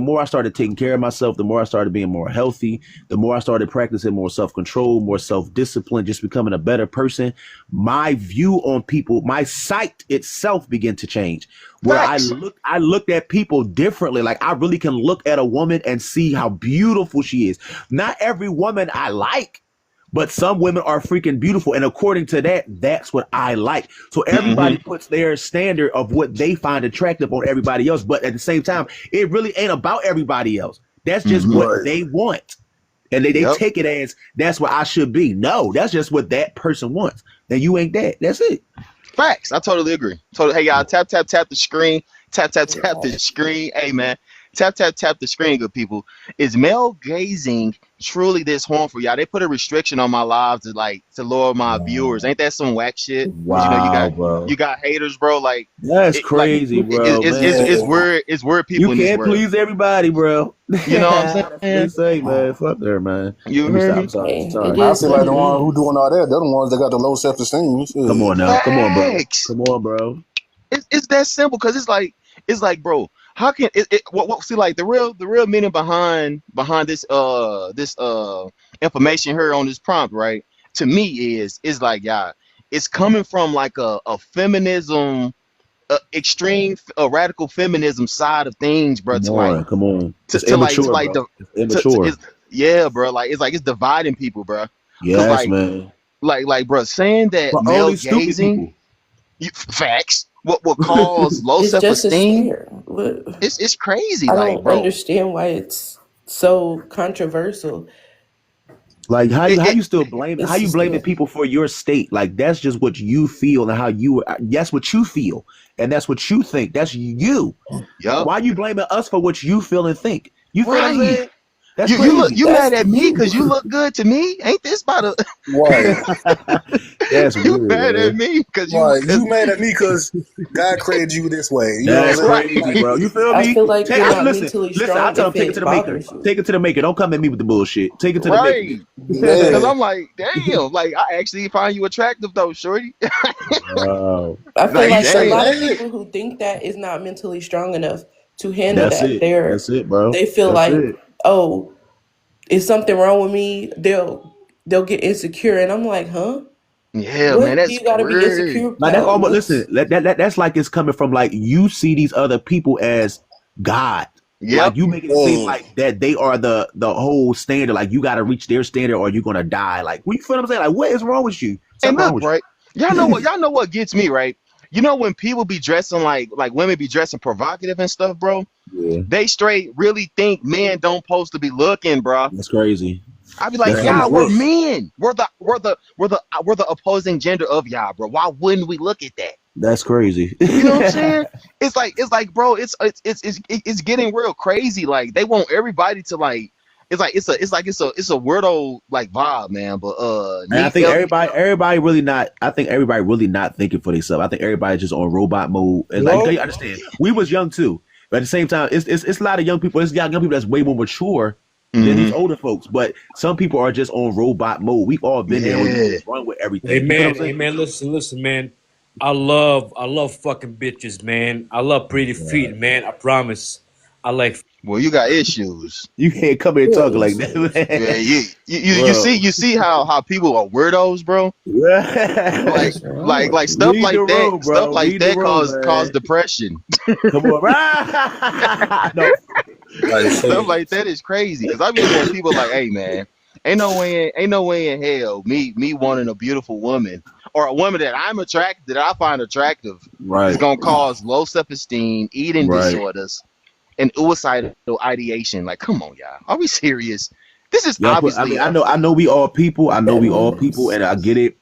more I started taking care of myself, the more I started being more healthy, the more I started practicing more self control, more self discipline, just becoming a better person. My view on people, my sight itself began to change. Where Facts. I looked at people differently. Like I really can look at a woman and see how beautiful she is. Not every woman I like. But some women are freaking beautiful. And according to that, that's what I like. So Hmm. everybody puts their standard of what they find attractive on everybody else. But at the same time, it really ain't about everybody else. That's just Hmm. what Right. they want. And they Yep. take it as that's what I should be. No, that's just what that person wants. And you ain't that. That's it. Facts. I totally agree. Hey, y'all, tap the screen. Tap the screen. Hey, man. Tap the screen, good people. Is male gazing truly this harmful? Y'all, they put a restriction on my lives to lower my viewers. Wow. Ain't that some whack shit? Because Wow, bro. you got haters, bro. Like That's it, like crazy, it, bro, it's man. it's it's Yeah. weird. It's weird You people in this can't world. please everybody, bro. You know what I'm That's what they saying? say, man. Fuck there, man. You Let me hear stop. me? Sorry. Hey, it Sorry. I is feel what like the it one who is. doing all that, they're the ones that got the low self esteem. Come Shit. on now. Come on, bro. Facts. Come on, bro. It's that simple because it's like, bro, how can what see like the real meaning behind this information here on this prompt, right? To me is like, yeah, it's coming from like a feminism, extreme, radical feminism side of things, bro. Come To like on, come on. It's to immature, like bro. the It's to immature. it's yeah, bro. Like it's dividing people, bro. Cause Yes, man. bro, saying that But male only stupid gazing, people. facts, what will cause low It's self just a esteem. scare. What? It's crazy, I like, don't bro. understand why it's so controversial. Like It, how it you still blaming how It's you just blaming that. people for your state? Like that's just what you feel and how you that's what you feel and that's what you think. That's you. yup, Why you blaming us for what you feel and think? You feel what I'm right. saying? That's You crazy. mad That's at me you. because you look good to me? Ain't this about a Right. That's you weird, mad at man. me because you Right. cause You mad at me because God created you this way. You know what I'm That's saying? right. crazy, Like, bro. You feel I me? feel like you're not Listen, mentally listen. I strong tell if them take it to it the maker. bothers you. Take it to the maker. Don't come at me with the bullshit. Take it to the maker. Right. Cause man. I'm like, damn, like I actually find you attractive though, shorty. Wow. I feel Like, You like a say damn. lot of that? people who think that is not mentally strong enough to handle That's that. it. That's it, bro. They feel That's like, it. oh, is something wrong with me? They'll get insecure, and I'm like, huh? Yeah, man, What do that's you got to be weird. insecure Like that's about? almost What's listen. That's like it's coming from like you see these other people as God. Yep. Like you making it seem like that they are the whole standard. Like you got to reach their standard or you're gonna die. Like you feel what I'm saying? Like what is wrong with you? And Something wrong look, with right? Y'all know what gets me, right? You know when people be dressing like women be dressing provocative and stuff, bro? you? Yeah, They straight really think men don't supposed to be looking, bro. that's crazy. I be like, That's Man, y'all, crazy. we're look. men. We're the opposing gender of y'all, bro. Why wouldn't we look at that? That's crazy. You know what I'm saying? It's like, bro, it's getting real crazy. Like they want everybody to like. It's a weirdo like vibe, man. But And I neat. think everybody really not. I think everybody really not thinking for themselves. I think everybody just on robot mode. And like Nope. you understand, we was young too, but at the same time, it's a lot of young people. It's young people that's way more mature than these Hmm. older folks. But some people are just on robot mode. We've all been there. We Yeah. just run with everything. You feel what Amen. I'm saying? Amen. Listen, man. I love fucking bitches, man. I love pretty feet, man. I promise. I like Well, you got issues. You can't come here your talking like issues? that, Yeah, man. you Bro. see how people are weirdos, bro. Like What's wrong with you? stuff Read the like that, room, bro. Read the room, cause man. depression. Come on. No. Like, Stuff shit. like that is crazy. Cause I be looking at people like, hey man, ain't no way in hell me wanting a beautiful woman or a woman that I find attractive is Right. gonna cause low self esteem, eating Right. disorders, and suicidal ideation. Like, come on, y'all. Are we serious? This is Y'all put. I obviously mean, I know we all people. I know That we all people, means and I get it.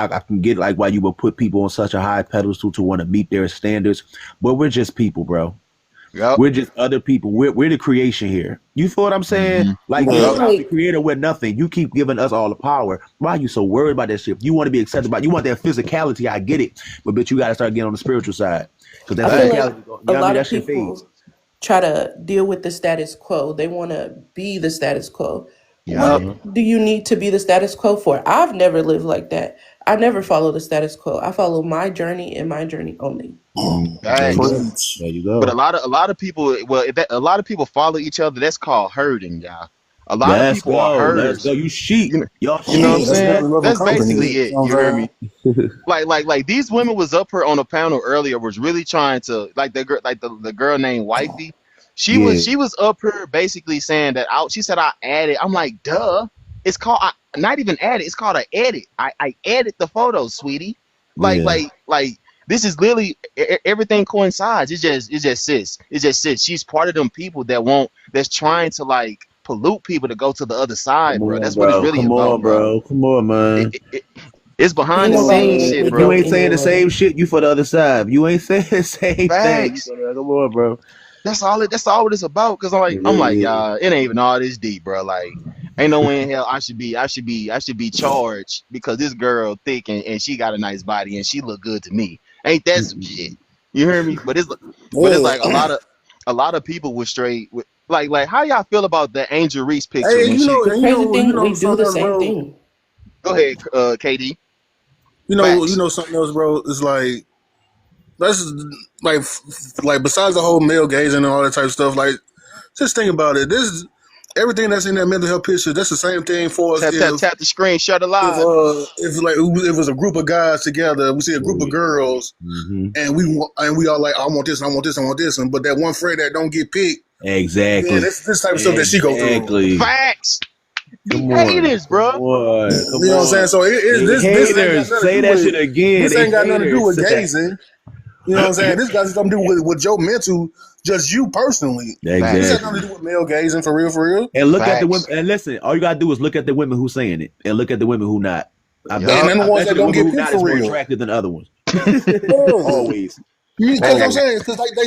I can get like why you would put people on such a high pedestal to want to meet their standards, but we're just people, bro. yep. We're just other people. We're the creation here. You feel what I'm saying? Hmm. Like I you feel Man, stop the like creator with nothing. You keep giving us all the power. Why are you so worried about that shit? You want to be accepted by. You want that physicality. I get it, but bitch, you got to start getting on the spiritual side because that I feel Facts. like physicality. You know a what I mean? lot That of shit fades. people try to deal with the status quo. They want to be the status quo. Yep. What do you need to be the status quo for? I've never lived like that. I never follow the status quo. I follow my journey and my journey only. There you Facts. go. preach. There you But go. a lot of people, well, a lot of people follow each other. That's called herding, y'all. A lot of Let's people are go. Let's go. herders. You sheep. You know, Y'all you know what I'm Yeah, sheep. that's saying? definitely loving That's company. basically You it. know You what hear I'm me? Like these women was up here on a panel earlier, was really trying to like the girl, like the girl named Wifey. She was Yeah. she was up here basically saying that out. She said I added. I'm like, duh. It's called not even added. It's called an edit. I edit the photos, sweetie. Like Yeah. like like this is literally everything coincides. It's just sis. It's just sis. She's part of them people that's trying to like pollute people to go to the other Come side, bro. on, That's what it's bro. really Come about, on, bro. bro. Come on, It, man. it, it- it's Ain't behind the Come on, nobody scenes man. make shit, me If you go bro. ain't saying the anywhere. same shit, you for the other side. If you ain't saying the same thing, you Facts. come on, bro. That's all it is about. Cause I'm like, Yeah. y'all, it ain't even all this deep, bro. Like, ain't no way in hell I should be charged because this girl thick and she got a nice body and she look good to me. Ain't that some shit? You hear me? But it's like a saying? lot of people with straight with like how y'all feel about the Angel Reese Yeah. picture Hey, when she The crazy you thing, know we do something the else, same bro. thing. go ahead, KD. You Facts. know something else, bro. It's like that's like besides the whole male gazing and all that type of stuff. Like, just think about it. This everything that's in that mental health picture. That's the same thing for us. Tap the screen, shut the live. If it was a group of guys together, we see a group of girls, and we all like, I want this, I want this, I want this, but that one friend that don't get picked. Exactly. Yeah, this type of stuff that she go through. Facts. Come haters, bro. Come on. You know what I'm saying? So this haters, say that shit again. This ain't got nothing to do with gazing. You know what I'm saying? This got something to do with your mental, just you personally. Exactly. This has nothing to do with male gazing for real. And look at the women. And listen, all you gotta do is look at the women who saying it, and look at the women who not. I bet, and the ones that don't get picked for real more attractive than other ones. Always. Because I'm saying, because like they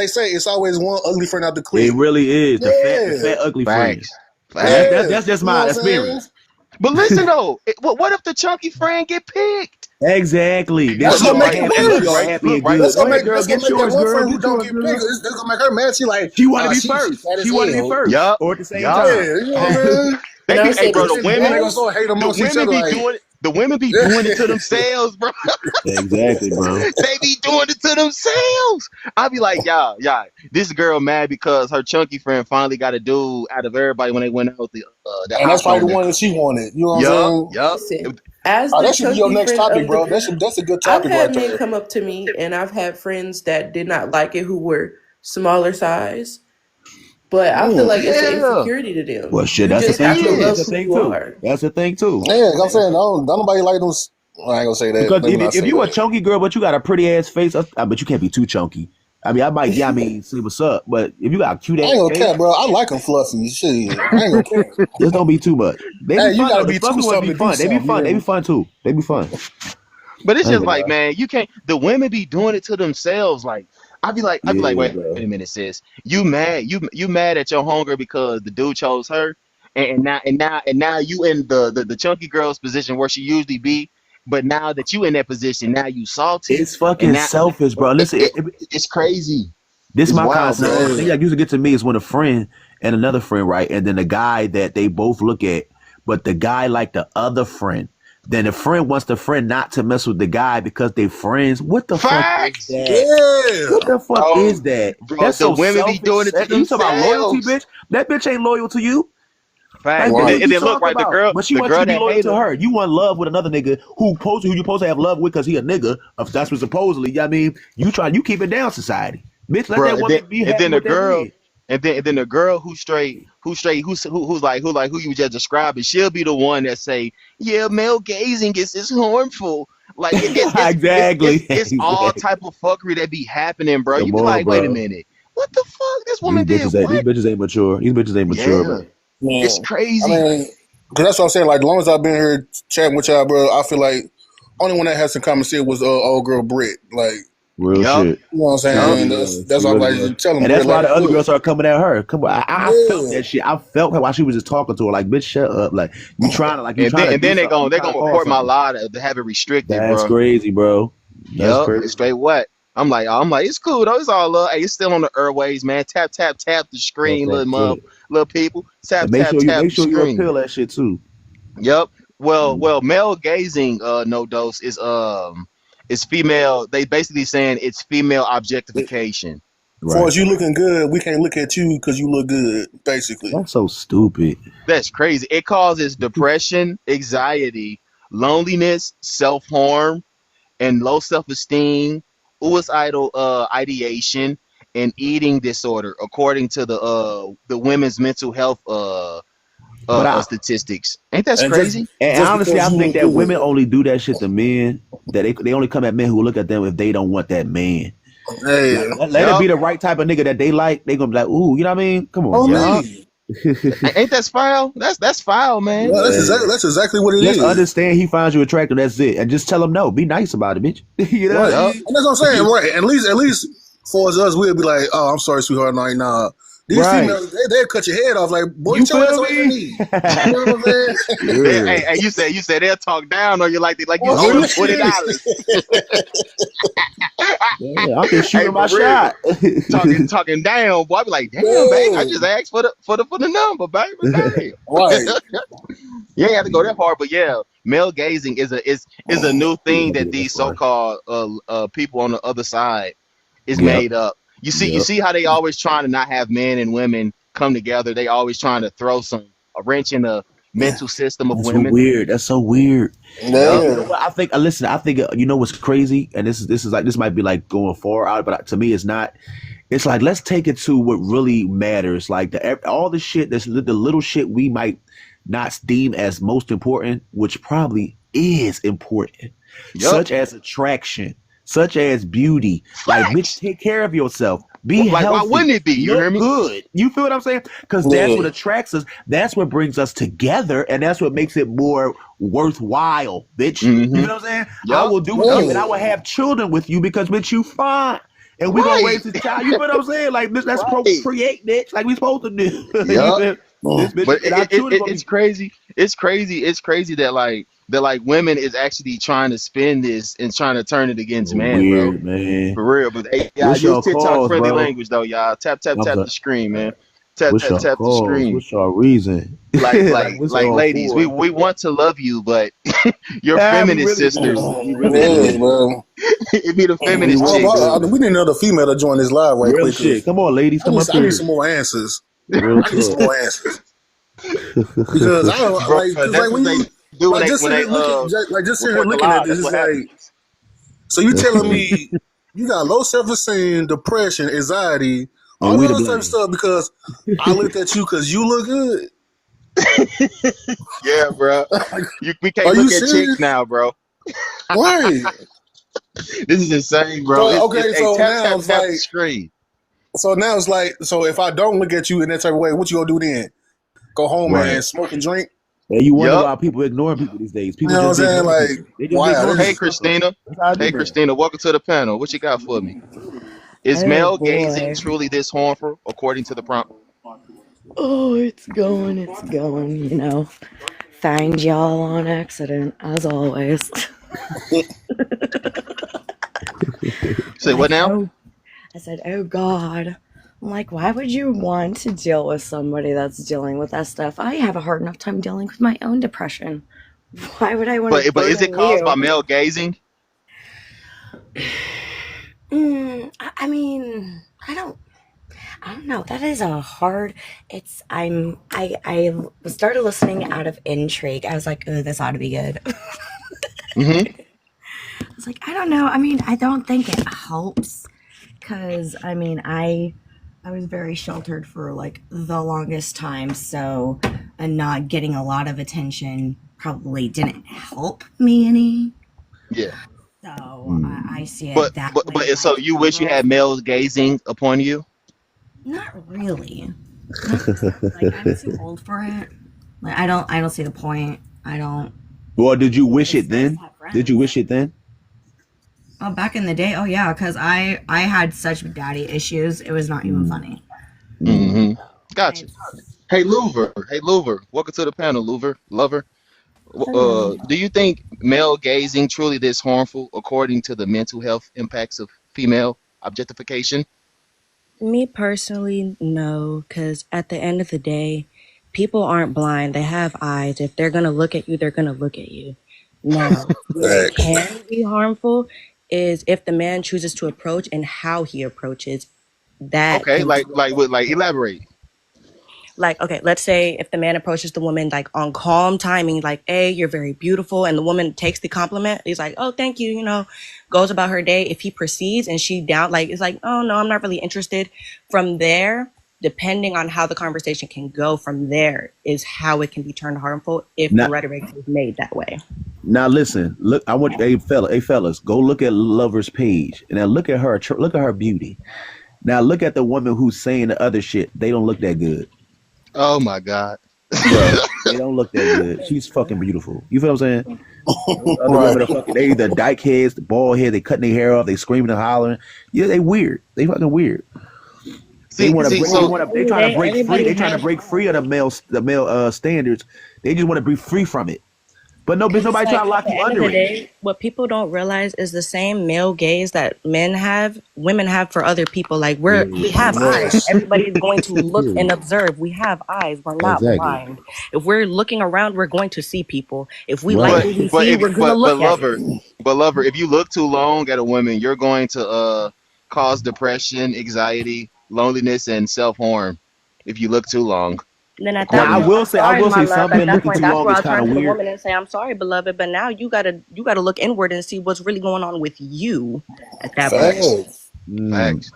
say it's always one ugly friend out the clique. It really is the fat ugly friend. That's just my experience. But listen though, what if the chunky friend get picked? Exactly. That's gonna make it worse. That's gonna make that one friend who don't get picked. It's gonna make her mad. She want to be first. She want to be first. Yup. Or at the same time. Yeah, you know what I'm saying? Hey, bro, the women be doing it to themselves, bro. Exactly, bro. They be doing it to themselves. I be like, y'all, this girl mad because her chunky friend finally got a dude out of everybody when they went out the and that's probably the one that she wanted. You know what I'm saying? Yup. As that should be your next topic, bro. That's a good topic. I've had men come up to me, and I've had friends that did not like it who were smaller size. But I feel like it's an insecurity to them. Well, shit, that's the thing too. That's the thing too. Yeah, I'm saying, don't nobody like those. I ain't gonna say that. Because if you a chunky girl, but you got a pretty ass face, but you can't be too chunky. I mean, I might, see what's up. But if you got a cute ass, I ain't gonna care, bro. I like them fluffy. Shit, I ain't gonna care. Just don't be too much. You gotta be too something. They be fun. They be fun too. They be fun. But it's just like, man, you can't. The women be doing it to themselves. Like, I'd be like, wait a minute, sis. You mad? You mad at your homegirl because the dude chose her, and now you in the chunky girl's position where she usually be. But now that you in that position, now you salty. It's fucking selfish, bro. Listen, it's crazy. This is my concept. The thing that used to get to me is when a friend and another friend, right, and then the guy that they both look at, but the guy like the other friend. Then the friend wants the friend not to mess with the guy because they friends. What the fuck is that? Yeah. What the fuck is that? Bro, that's the so women be doing it to themselves. You talking about loyalty, bitch? That bitch ain't loyal to you. Facts. Like, and then look, right, the girl, but she the wants girl you to be that loyal to her. You want love with another nigga who you supposed to have love with because he a nigga. That's what supposedly. I mean, you keep it down, society, bitch. Let that woman be happy. And then the girl. Man. And then the girl who's like who you just describing, she'll be the one that say, yeah, male gazing is harmful. Like exactly. It's all type of fuckery that be happening, bro. You be like, wait a minute, what the fuck? This woman did what? These bitches ain't mature. These bitches ain't mature, bro. Man. It's crazy. I mean, because that's what I'm saying. Like, as long as I've been here chatting with y'all, bro, I feel like only one that had some common sense was old girl Britt. Like. Real shit. You know what I'm saying? That's all I'm like telling. And that's why the other girls started coming at her. Come on, I felt that shit. I felt her while she was just talking to her. Like, bitch, shut up. Like, you trying to like. And then they're gonna report my law to have it restricted. That's bro. Crazy, bro. That's crazy. Straight what? I'm like, it's cool though. It's all love. Hey, it's still on the airways, man. Tap the screen, little people. Tap make sure the you screen. appeal that shit too. Yep. Well, male gazing, no dose is female. They basically saying it's female objectification. Right. For as you looking good, we can't look at you because you look good. Basically, that's so stupid. That's crazy. It causes depression, anxiety, loneliness, self-harm, and low self-esteem, suicidal ideation, and eating disorder, according to the women's mental health statistics. Ain't that crazy? And honestly, I think that women only do that shit to men. That they only come at men who look at them if they don't want that man. Hey, let it be the right type of nigga that they like. They gonna be like, ooh, you know what I mean? Come on, Ain't that foul? That's foul, man. Well, that's exactly what it is. Just understand he finds you attractive. That's it, and just tell him no. Be nice about it, bitch. You know, right. And that's what I'm saying. Right? At least for us, we'll be like, oh, I'm sorry, sweetheart. Nah. These females, they'll cut your head off. Like, boy, you tell us what you need. You know what I'm saying? Hey, you said they'll talk down on you like you owe them $20. Yeah, I'm just Hey, shooting my for real. shot. Talking down, boy. I be like, damn, babe. I Yeah, just asked for the number, baby. right. Damn. You ain't have to go that hard, but yeah, male gazing is a new thing that these so-called people on the other side is Yep, made up. You yep. see how they always trying to not have men and women come together. They always trying to throw a wrench in the mental system of That's so women. weird. That's so weird. Yep. And you know Yeah. what? I think. Listen. I think. You know what's crazy? And this is like this might be like going far out, but to me, it's not. It's like let's take it to what really matters. Like all the shit that's the little shit we might not deem as most important, which probably is important, Yep. such as attraction, such as beauty. Like, bitch, Facts. take care of yourself. Be Like, why healthy. wouldn't it be? You hear Look me? good. You feel what I'm saying? Because that's Yeah. what attracts us. That's what brings us together, and that's what makes it more worthwhile, bitch. You Mm-hmm. know what I'm saying? I Yep. will do Yep. anything. I will have children with you because, bitch, you fine. And we gonna Right. raise this child. You feel what I'm saying? Like, bitch, let's Right. procreate, bitch, like we supposed to do. You Yep. feel? This bitch, But and our children gonna it's be crazy. It's crazy. It's crazy that like women is actually trying to spin this and trying to turn it against man, bro. weird, man. For real. But hey, y'all What's use your TikTok cause, friendly bro? language though, y'all. Tap tap I'm tap sorry. the screen, man. Tap What's tap your tap the cause? screen. What's your reason? Like Like, what's it like all ladies, for? we want to love you, but your Yeah, we feminist really sisters, do. We really Yeah, do. man. it be the We feminist Oh, really chicks. but do. we need another female to join this live right Real quick shit. because Come on, ladies, come up I need here. some more answers. Real I need some talk. more answers because I don't Bro, like because like that's what when they you do like just when sitting they here looking like just sitting here report the looking at live. this, That's it's what like happens. so you That's telling funny. me you got low self esteem, depression, anxiety, And all we the to other type of blame. stuff because I looked at you because you look good. Yeah, bro. We Are can't you look at chicks serious? now, bro. Right. This is insane, bro. So It's okay, a so tap now tap it's tap the like screen. so if I don't look at you in that type of way, what you gonna do then? Go home Right. and smoke and drink? And you wonder Yup. why people ignoring people these days. You People know what I'm just be saying? ignoring Like, people. They just be wow, ignoring Hey, people. this Sucker. Christina. That's how I do, Hey, man. Christina. Welcome to the panel. What you got for me? Is Oh male gazing boy. truly this harmful, according to the prompt? Oh, it's going, you know. Find y'all on accident, as always. Say what Like, now? oh, I said, oh God. I'm like, why would you want to deal with somebody that's dealing with that stuff? I have a hard enough time dealing with my own depression. Why would I want to But is it burden caused by you? male gazing? I mean, I don't know. That is a hard. I started listening out of intrigue. I was like, oh, this ought to be good. Mm-hmm. I was like, I don't know. I mean, I don't think it helps because I mean, I was very sheltered for like the longest time, so and not getting a lot of attention probably didn't help me any. Yeah. So I see it But that but way. but so Like, you wish you had males gazing upon you? not really. Like I'm too old for it. Like I don't see the point. I don't. Well, did you wish It's it nice then? to have Did you friends. wish it then? Oh, back in the day, oh yeah, because I had such daddy issues. It was not even funny. Mm-hmm. Gotcha. It's, Hey, Louver. Hey, Louver. Welcome to the panel, Louver. Lover. hello. Do you think male gazing truly this harmful, according to the mental health impacts of female objectification? Me personally, no, because at the end of the day, people aren't blind. They have eyes. If they're gonna look at you, they're gonna look at you. Now, where it facts. can be harmful is if the man chooses to approach and how he approaches. That Okay, can be elaborate. like, okay, let's say if the man approaches the woman like on calm timing, like, hey, you're very beautiful, and the woman takes the compliment, he's like, oh, thank you, goes about her day. If he proceeds and she down, like, it's like, oh no, I'm not really interested. From there, depending on how the conversation can go from there is how it can be turned harmful if the Now, rhetoric is made that way. now listen. Look, I want hey fellas, go look at Lover's page and now look at her. Look at her beauty. Now look at the woman who's saying the other shit. They don't look that good, Oh my God. bro. They don't look that good. She's fucking beautiful. You feel what I'm saying? Other Right. women are fucking. They either dyke heads, the bald head. They cutting their hair off. They screaming and hollering. Yeah, they weird. They fucking weird. They See, want to. see, They so want to. They trying to break free. They trying to break free of the male standards. They just want to be free from it. But no, bitch, It's nobody like trying to at lock the you end of under the it. day, what people don't realize is the same male gaze that men have, women have for other people. Like we have eyes. Yes. Everybody's going to look and Period. observe. We have eyes. We're not Exactly. blind. If we're looking around, we're going to see people. If we like Right. what we But see, if we're gonna look at it. lover, if you look too long at a woman, you're going to cause depression, anxiety, loneliness, and self harm. If you look too long, And then at that according Now I to point, will I'm say, I sorry, will my say, love. some At men that looking point, too that's long where is I'll kind turn of to the weird. woman and say, I'm sorry, beloved, but now you gotta look inward and see what's really going on with you at that point. Facts. Mm. facts,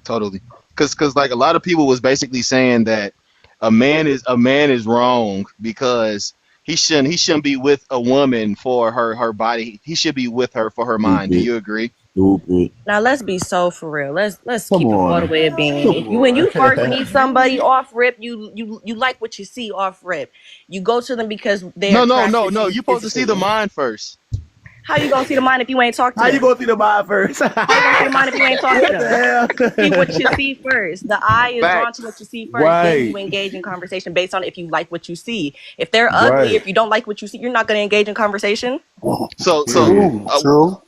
totally. Because like a lot of people was basically saying that a man is wrong because he shouldn't be with a woman for her body. He should be with her for her mind. Do Stupid. you agree? Stupid. Now let's be so for real. Let's Come keep it all the on. way a being. Come If you when on. you first meet somebody off rip, you like what you see off rip. You go to them because they're No, no, no, attracted to no. you You're supposed to see the physically. mind first. How you gonna see the mind if you ain't talked to How you them? gonna see the mind first? How you gonna see the mind if you ain't talked to What them? See the what you hell? see first. The eye is drawn to Facts. what you see first. Then you Right. engage in conversation based on if you like what you see. If they're ugly, Right. if you don't like what you see, you're not gonna engage in conversation. So so Period. True. uh, True.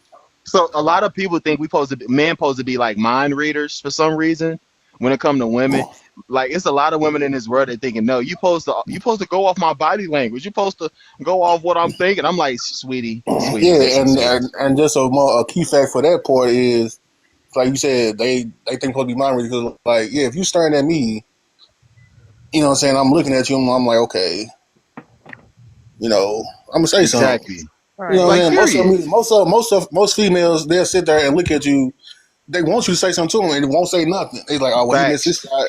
so a lot of people think men supposed to be like mind readers for some reason when it come to women. Like it's a lot of women in this world that thinking, no, you supposed to go off my body language. You supposed to go off what I'm thinking. I'm like, sweetie, Yeah, listen, and, sweetie. and and just a key fact for that part is, like you said, they think supposed to be mind reading because, like, yeah, if you staring at me, you know what I'm saying, I'm looking at you, and I'm like, okay, I'm gonna say something. Exactly. You know Right. what I'm Like saying? period. Most females, they'll sit there and look at you. They want you to say something to them, and they won't say nothing. They like, oh, well, he missed his Facts. shot.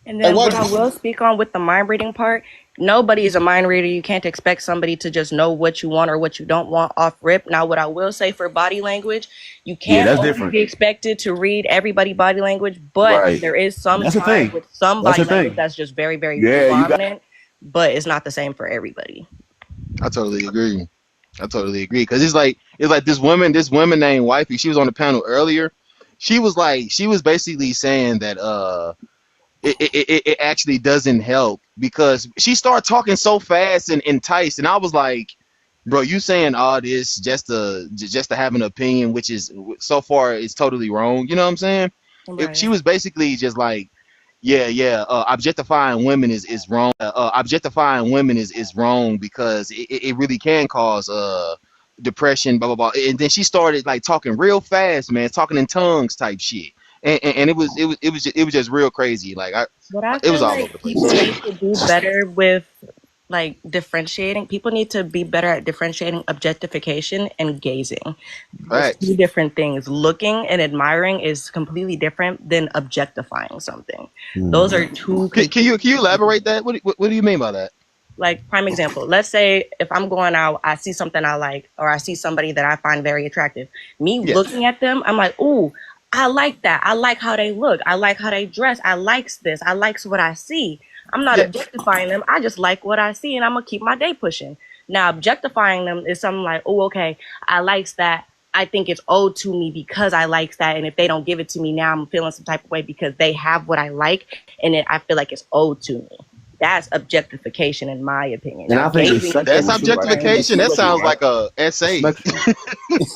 And Like, then what? what I will speak on with the mind reading part, nobody is a mind reader. You can't expect somebody to just know what you want or what you don't want off rip. Now, what I will say for body language, you Yeah, can't that's always different. be expected to read everybody body language, but Right. there is some That's the time thing. with some That's body the language thing. that's just very, very Yeah, you got. prominent, but it's not the same for everybody. I totally agree. I totally agree. Cause it's like this woman named Wifey. She was on the panel earlier. She was basically saying that it actually doesn't help because she started talking so fast and enticed, and I was like, bro, you saying all this just to have an opinion, which is so far is totally wrong. You know what I'm saying? She Right. was basically just like, yeah, objectifying women is wrong. Objectifying women is wrong because it really can cause depression, blah blah blah. And then she started like talking real fast, man, talking in tongues type shit. And it was just real crazy. Like What I it was feel all over the like place. people need to do better with like differentiating, people need to be better at differentiating objectification and gazing. It's Facts. two different things. Looking and admiring is completely different than objectifying something. Those Mm. are two Can you elaborate that? What do you mean by that? like prime example. Let's say if I'm going out, I see something I like, or I see somebody that I find very attractive. Me Yeah. looking at them, I'm like, ooh, I like that. I like how they look. I like how they dress. I likes this. I likes what I see. I'm not Yeah. objectifying them. I just like what I see, and I'm gonna keep my day pushing. Now, objectifying them is something like, oh, okay, I likes that. I think it's owed to me because I likes that, and if they don't give it to me now, I'm feeling some type of way because they have what I like, and I feel like it's owed to me. That's objectification, in my opinion. And Now, I think the gazing is a second That's one too, right? different objectification. That Spectrum, sounds right? like a essay. Spectrum.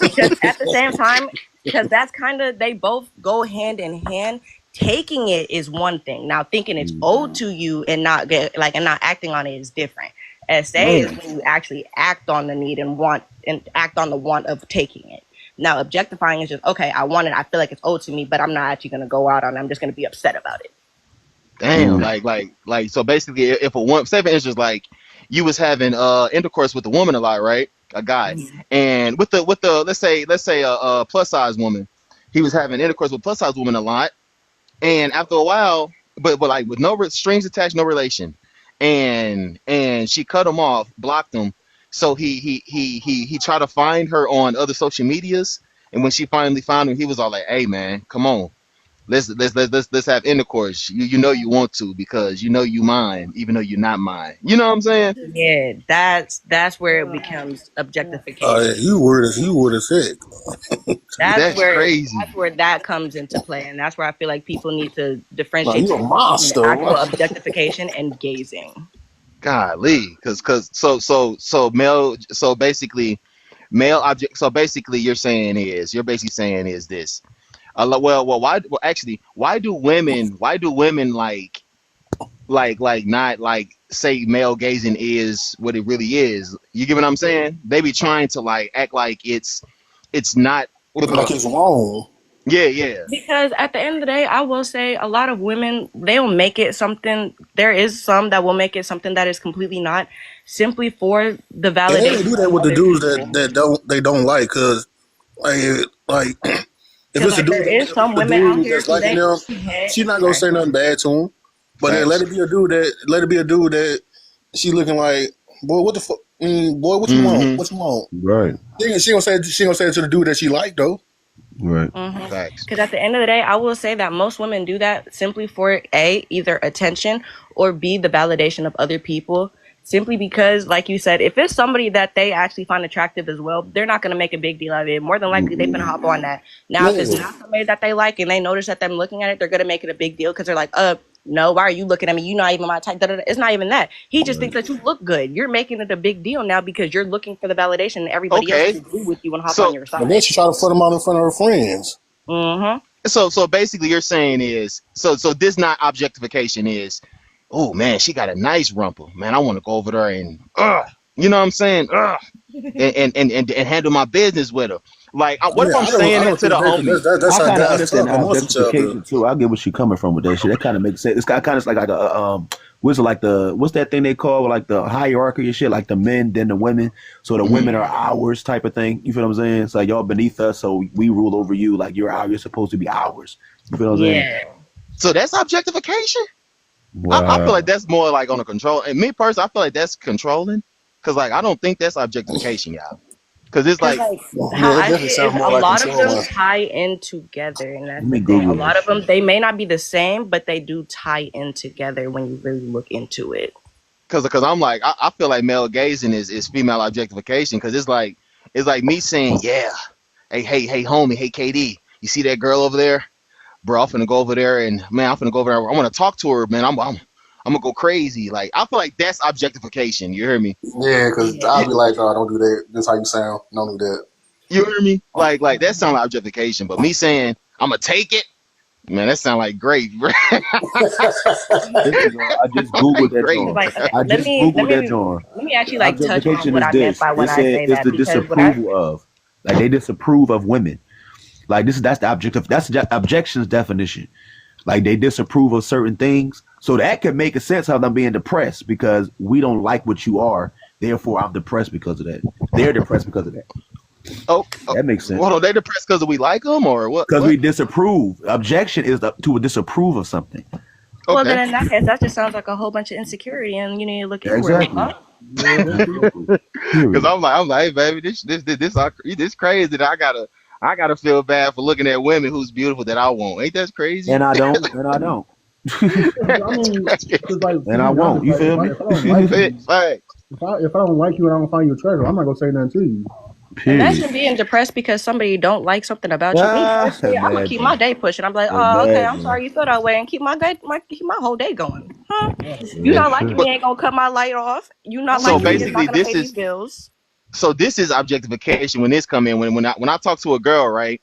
because at the same time, because that's kind of they both go hand in hand. Taking it is one thing. Now, thinking it's owed to you and not get like and not acting on it is different. SA is when you actually act on the need and want and act on the want of taking it. Now, objectifying is just okay. I want it. I feel like it's owed to me, but I'm not actually going to go out on it. I'm just going to be upset about it. Damn. Like so basically, if a one, say for instance, like you was having intercourse with a woman a lot, right? A guy, and with the let's say a plus size woman, he was having intercourse with plus size woman a lot. And after a while, but like with no strings attached, no relation, and she cut him off, blocked him. So he tried to find her on other social medias, and when she finally found him, he was all like, "Hey man, come on, let's have intercourse. You know you want to because you know you mine, even though you're not mine. You know what I'm saying? Yeah, that's where it becomes Oh, objectification. yeah, you would have said. That's That's where crazy. that comes into play, and that's where I feel like people need to No, differentiate you a between monster. actual objectification and gazing. Golly, so male, so basically male object. So basically, you're basically saying is this. Actually, why do women like not like say male gazing is what it really is? You get what I'm saying? They be trying to like act like it's not. Like it's wrong. Yeah, yeah. Because at the end of the day, I will say a lot of women, they'll make it something. There is some that will make it something that is completely not, simply for the And they only validation do that of with the other dudes people. that don't like, cause like if Because it's a like there dude is some a women out dude here that's who liking they them, head. she's not gonna Sorry. say nothing bad to him. But then Facts. let it be a dude that she looking like, boy, what the fuck, boy, what you want? Mm-hmm. What you want? Right. She gonna say it to the dude that she like though. Right. Facts. Because at the end of the day, I will say that most women do that simply for A, either attention, or B, the validation of other people. Simply because, like you said, if it's somebody that they actually find attractive as well, they're not going to make a big deal of it. More than likely, they're going to hop on that. Now, if it's Yeah. not somebody that they like and they notice that them looking at it, they're going to make it a big deal because they're like, no, why are you looking at me? You're not even my type. Da-da-da. It's not even that. He just thinks that you look good. You're making it a big deal now because you're looking for the validation and everybody else Okay. to agree with you and hop on So your And then side. she try to put him out in front of her friends. so basically you're saying is so this not objectification is, oh man, she got a nice rumple. Man, I want to go over there and you know what I'm saying? And handle my business with her. Like what if Yeah, I'm saying I that don't to the think homie? that's I how kind of guys understand talk the amongst each other. objectification too. I get where she coming from with that shit. That kind of makes sense. It's kind of like a what's it like what's that thing they call like the hierarchy and shit, like the men then the women. So the women are ours type of thing. You feel what I'm saying? It's like y'all beneath us, so we rule over you. Like you're supposed to be ours. You feel what I'm saying? Yeah. So that's objectification? I feel Wow. like that's more like on a control. And me personally, I feel like that's controlling. Cause like I don't think that's objectification, y'all. Cause it's Because like like how Yeah, it I definitely see it is sounds more a like lot of them controlling. tie in together, and that's Let me the thing. A Google lot this of them shit. they may not be the same, but they do tie in together when you really look into it. cause I'm like I feel like male gazing is female objectification. Cause it's like me saying, yeah, hey homie, hey KD, you see that girl over there? Bro, I'm finna go over there and man, I'm finna go over there. I want to talk to her, man. I'm gonna go crazy. Like I feel like that's objectification. You hear me? Yeah, because You, I'll be like, oh, don't do that. That's how you sound. Don't do that. you hear me? Like that sound like objectification. But me saying I'm gonna take it, man, that sound like great. Listen, yo, I just googled that Great. Cause joint. like okay, I just googled that joint. let me actually like touch on Objectification what is I meant this. by It when I said say it's that the because when I disapproval of. Like they disapprove of women. Like that's the objective. That's the objection's definition. Like they disapprove of certain things. So that could make a sense of them being depressed because we don't like what you are. Therefore, I'm depressed because of that. They're depressed because of that. Oh, That makes sense. hold on, they depressed because we like them or what? Because What? we disapprove. Objection is to disapprove of something. well then Okay. in that case that just sounds like a whole bunch of insecurity and you need to look inward. Exactly. Huh? Exactly. Because Period. I'm like, hey, baby, this crazy that I gotta feel bad for looking at women who's beautiful that I want. Ain't that crazy? And I don't. And I don't. I mean, because like to And I be won't. honest, You like feel me? if I don't like you, Facts. if I don't like you and I don't find you attractive, I'm not gonna say nothing to you. Period. Imagine being depressed because somebody don't like something about you. Me Ah, personally, I'm gonna keep my imagine. day pushing. I'm like, oh, okay, I'm Imagine. sorry you feel that way, and keep keep my whole day going. Huh? You That's not liking true. me But ain't gonna cut my light off. You not so liking me is Period. not basically, gonna pay these bills. this is objectification when this come in when I talk to a girl, right,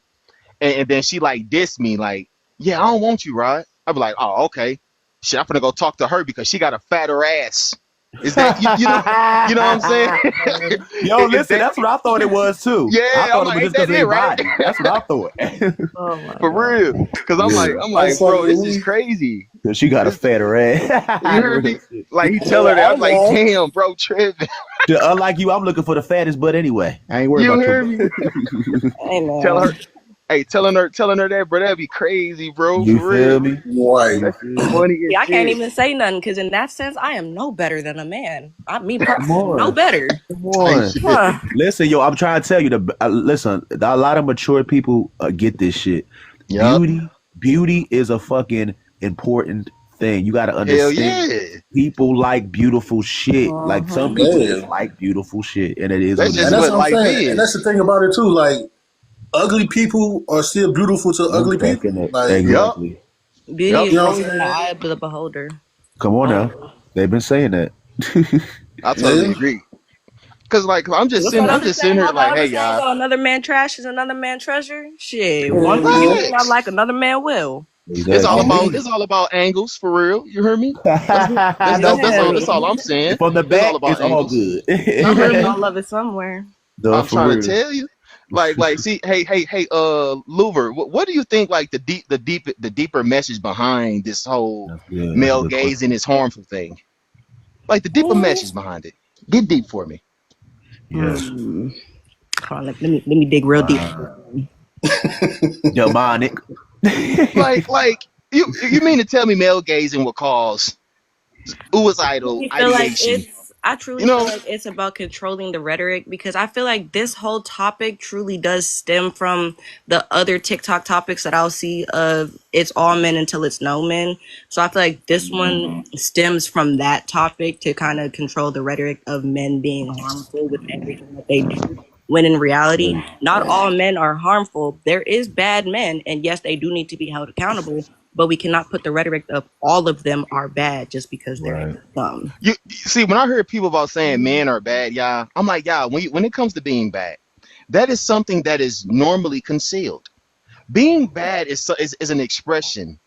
and then she like diss me like, yeah, I don't want you, right? I be like, oh, okay, shit, I'm gonna go talk to her because she got a fatter ass. Is that you know what I'm saying? Yo, Is listen, that that's what I thought it was too. yeah? I I'm thought it like, was ain't just because that of it, their right? body. That's what I thought. Oh my For god. real, because Yeah. I'm like, bro, this is Lee. crazy. 'Cause she got a This, fatter ass. you heard Real me? shit. Like he tell her that. I'm like, damn, bro, tripping. Unlike you, I'm looking for the fattest butt anyway. I ain't worried You about your hear butt. me? Hey Tell man. her, hey, telling her that, bro, that'd be crazy, bro, You for real. feel me? Right. You That's feel me? funny See, as I can't shit. even say nothing because in that sense, I am no better than a man. Me Come personally, no on. better. Come Hey, on. shit. Huh. Listen, yo, I'm trying to tell you, listen, a lot of mature people get this shit. Yup. Beauty is a fucking important thing. You got to Hell understand. yeah. People like beautiful shit. Like some people Yeah. just like beautiful shit, and it is That's what it just And that's what what I'm is. life saying. And that's is. the thing about it too. Like ugly people are still beautiful to I'm ugly cracking people. it. Like Yup. Exactly. Beauty Yup. you is know what always I'm in the saying? eye of the beholder. Come on now. They've been saying that. I totally agree. Cause like I'm just What's sitting, that I'm other just sitting saying? here How the like, hey other saying y'all, go? Another man trash is another man treasure. Shit, one thing you Mhm. may not facts. like, another man will. It's all Exactly. On about me. it's all about angles for real. You heard me? That's what that's Yeah, all I'm saying. From the It's all back, about it's all angles. good. You heard somebody me? gonna love it somewhere. No, I'm for trying to real. tell you. Like, see, hey, Louver, what do you think? Like the deeper message behind this whole That's good. That's a male good gaze question. and this harmful thing? Like the deeper Hmm. message behind it. Get deep for me. Yeah. Hold on, let me dig real deep. Demonic. Like you mean to tell me male gazing will cause suicidal Truly feel like ideation? it's I You truly feel know? like it's about controlling the rhetoric because I feel like this whole topic truly does stem from the other TikTok topics that I'll see of it's all men until it's no men. So I feel like this one stems from that topic to kind of control the rhetoric of men being harmful with everything that they do. When in reality, not all men are harmful. There is bad men, and yes, they do need to be held accountable, but we cannot put the rhetoric of all of them are bad just because there Right. is some. You see, when I heard people about saying men are bad, yeah, I'm like, yeah, when it comes to being bad, that is something that is normally concealed. Being bad is an expression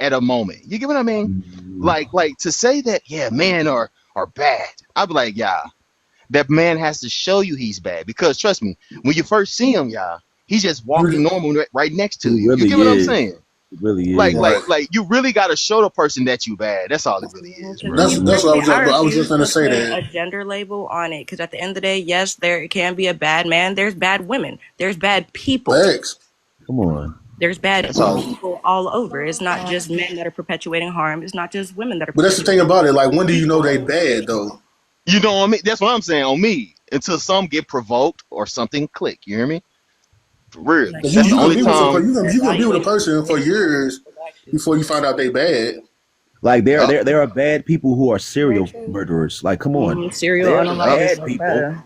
at a moment. You get what I mean? Like to say that, yeah, men are bad. I'd be like, yeah, that man has to show you he's bad because trust me, when you first see him, yeah, he's just walking normal right next to It you. You really get what I'm is. saying? It really Like is. like Right. like you really got to show the person that you bad. That's all it really is, Because bro. me That's what personally, I I was just refuse gonna to say put that. a gender label on it. Because at the end of the day, yes, there can be a bad man. There's bad women. There's bad people. Facts. Come on. There's bad That's all. people all over. It's not just men that are perpetuating harm. It's not just women that are But that's the thing perpetuating about it. Like, when do you know they people. bad though? You know what I mean? That's what I'm saying on me. Until some get provoked or something click. You hear me? For real. Like, Cause That's the you can only be with some, time. you can be with a evaluating person for years people's actions. before you find out they bad. Like Yup. there are bad people who are Very serial true. murderers. Like, come on. Serial There are Yup. unalivers, bad like, people. bruh.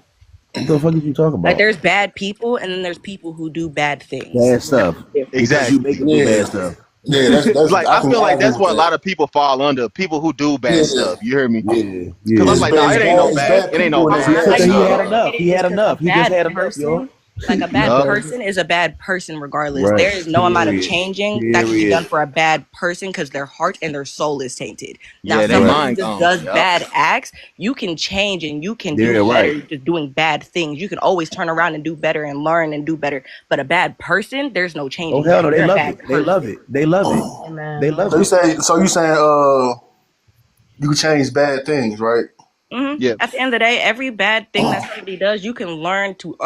What the fuck are you talking Like about? there's bad people, and then there's people who do bad things. Bad stuff. Because you make Exactly. them do Yeah, bad stuff. yeah. That's Like I I can feel like agree that's with what a that. lot of people fall under. People who do bad Yeah, stuff. You hear me? Yeah, Because I'm yeah. like, nah, it ain't no it's bad. bad It ain't no people and it's bad. Like Because nasty he how had I Nah. look at enough. it He is had because a enough. He just bad had enough, yo. person, like a bad Yup. Because person is a bad person regardless. right. There is no amount of Period. changing that can be done Period. for a bad person because their heart and their soul is tainted. Now, Yeah, they somebody Right. who mind just gone. does Yup. bad acts, you can change and you can do They're right. better just doing bad things. You can always turn around and do better and learn and do better. But a bad person, there's no Oh changing hell that. no, they You're a love it. bad They love person. it. They love it. They love So it. you saying you can change bad things, right? Yeah. At the end of the day, every bad thing that somebody does, you can learn to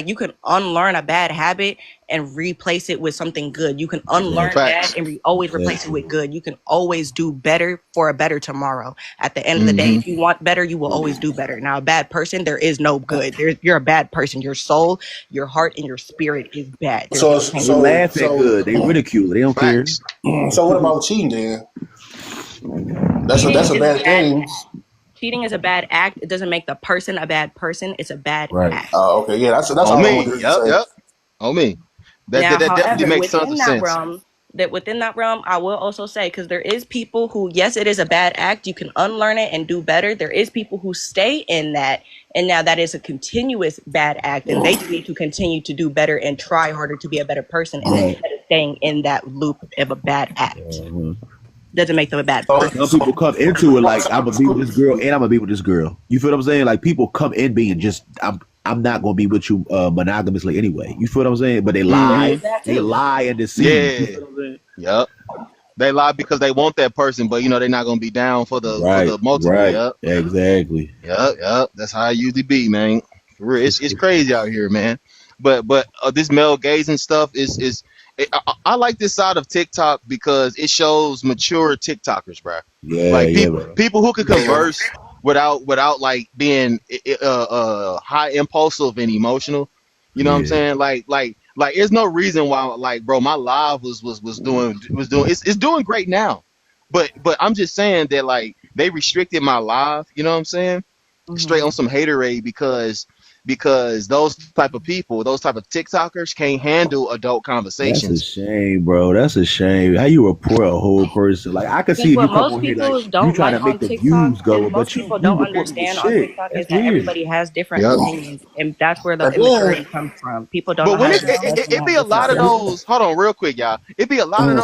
you can unlearn a bad habit and replace it with something good. You can unlearn Exactly. bad Facts. and always replace it Exactly. with good. You can always do better for a better tomorrow. At the end of the day, Mm-hmm. if you want better, you will always do better. Now, a bad person, there is no good. You're a bad person. Your soul, your heart, and your spirit is bad. There's So no They changing that. laugh at good. They ridicule. They don't care. Facts. so what about cheating then? Cheating That's a is bad bad. thing. Cheating is a bad act. It doesn't make the person a bad person. It's a bad Right. act. Okay, yeah, that's On all I me. wanted to Yup. say. Yup. On me. Now, That definitely however, makes tons of sense. within that realm, I will also say because there is people who, yes, it is a bad act. You can unlearn it and do better. There is people who stay in that, and now that is a continuous bad act, and they need to continue to do better and try harder to be a better person, and Right. instead of staying in that loop of a bad act, Uh-huh. doesn't make them a bad So, person. Some people come into it like I'm gonna be with this girl and I'm gonna be with this girl. You feel what I'm saying? Like people come in being just I'm not gonna be with you monogamously anyway. You feel what I'm saying? But they There lie, is that they too. lie and deceive. You Yeah. feel what I'm saying? Yup. They lie because they want that person, but you know they're not gonna be down for Right, the multiple. right, Yup. exactly. Yup. That's how I usually be, man. For real. It's crazy out here, man. But this male gazing stuff I like this side of TikTok because it shows mature TikTokers, bro. Yeah, Like yeah, bro. people who can yeah, converse without like being high impulsive and emotional. You know what I'm Yeah, saying? Like there's no reason why like bro my live was doing it's doing great now. But I'm just saying that like they restricted my live, you know what I'm saying? Straight on some haterade because because those type of people, those type of TikTokers can't handle adult That's a conversations. shame, bro. That's a shame. How you report a whole person? Like I could see Because if you what come most on here, like people you don't trying like to make on the TikTok views go, and most but people you don't reporting the understand on shit. TikTok is That's that weird. everybody has different Yep. opinions. And that's where the And then, immaturity comes from. People don't But know how when to it discuss and be have a different lot of opinions. those. Hold on, real quick, y'all. It be a lot of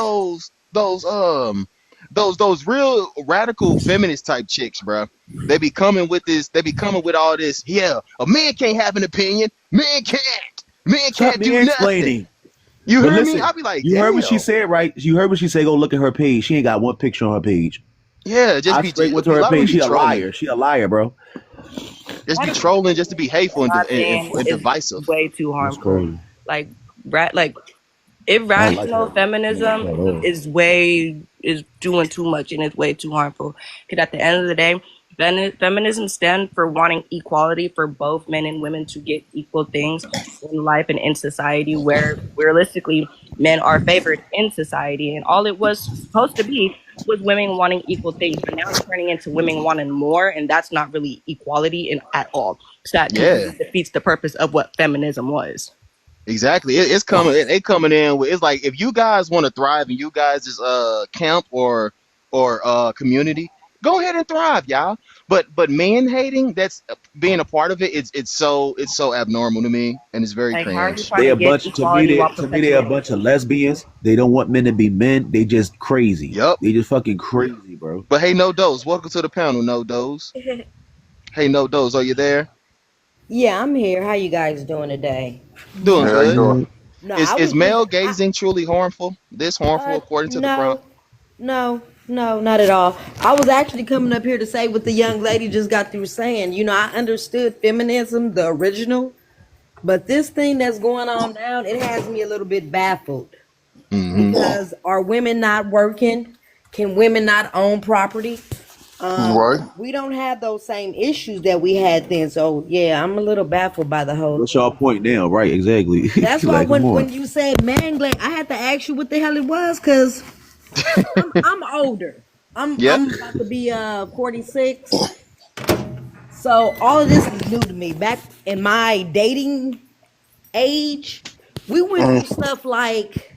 those real radical feminist type chicks, bro. They be coming with this. They be coming with all this. Yeah, a man can't have an opinion. Men can't. Men Stop can't do me nothing. explaining. You But hear me? listen, I be like, you heard what she damn. said, right? You heard what she said. Go look at her page. She ain't got one picture on her page. Yeah, I straight went to a her lot of them page. be She a trolling. liar. She a liar, bro. Just be trolling, just to be hateful In my opinion, and is divisive. way too That's harmful. crazy. Like, like I don't like irrational her. I don't like feminism her at all. is doing too much and it's way too harmful. Because at the end of the day, feminism stands for wanting equality for both men and women to get equal things in life and in society, where realistically men are favored in society, and all it was supposed to be was women wanting equal things, but now it's turning into women wanting more, and that's not really equality at all. So that Yeah. completely defeats the purpose of what feminism was. Exactly. It's coming. They coming in with. It's like if you guys want to thrive and you guys is camp or community, go ahead and thrive, y'all. But man hating, that's being a part of it. It's so abnormal to me, and it's very Like, how are you cringe. trying They to a get bunch equality while to me they a perpetuating bunch of hate? lesbians. They don't want men to be men. They just crazy. Yep. They just fucking crazy, bro. But hey, no dose. Welcome to the panel, no dose. Hey, no dose. Are you there? Yeah, I'm here. How you guys doing today? Doing yeah, how you good. doing? Good. No, Is I is was just male gazing truly harmful? This harmful according to the prompt? no, no, not at all. I was actually coming up here to say what the young lady just got through saying. You know, I understood feminism, the original, but this thing that's going on now, it has me a little bit baffled Mm-hmm. because are women not working? Can women not own property? Right. We don't have those same issues that we had then. So yeah, I'm a little baffled by the whole What's y'all thing. point now? Right, exactly. That's why Like, come when on. you said man gland, I had to ask you what the hell it was because I'm older. Yep. I'm about to be 46. So all of this is new to me. Back in my dating age, we went through stuff like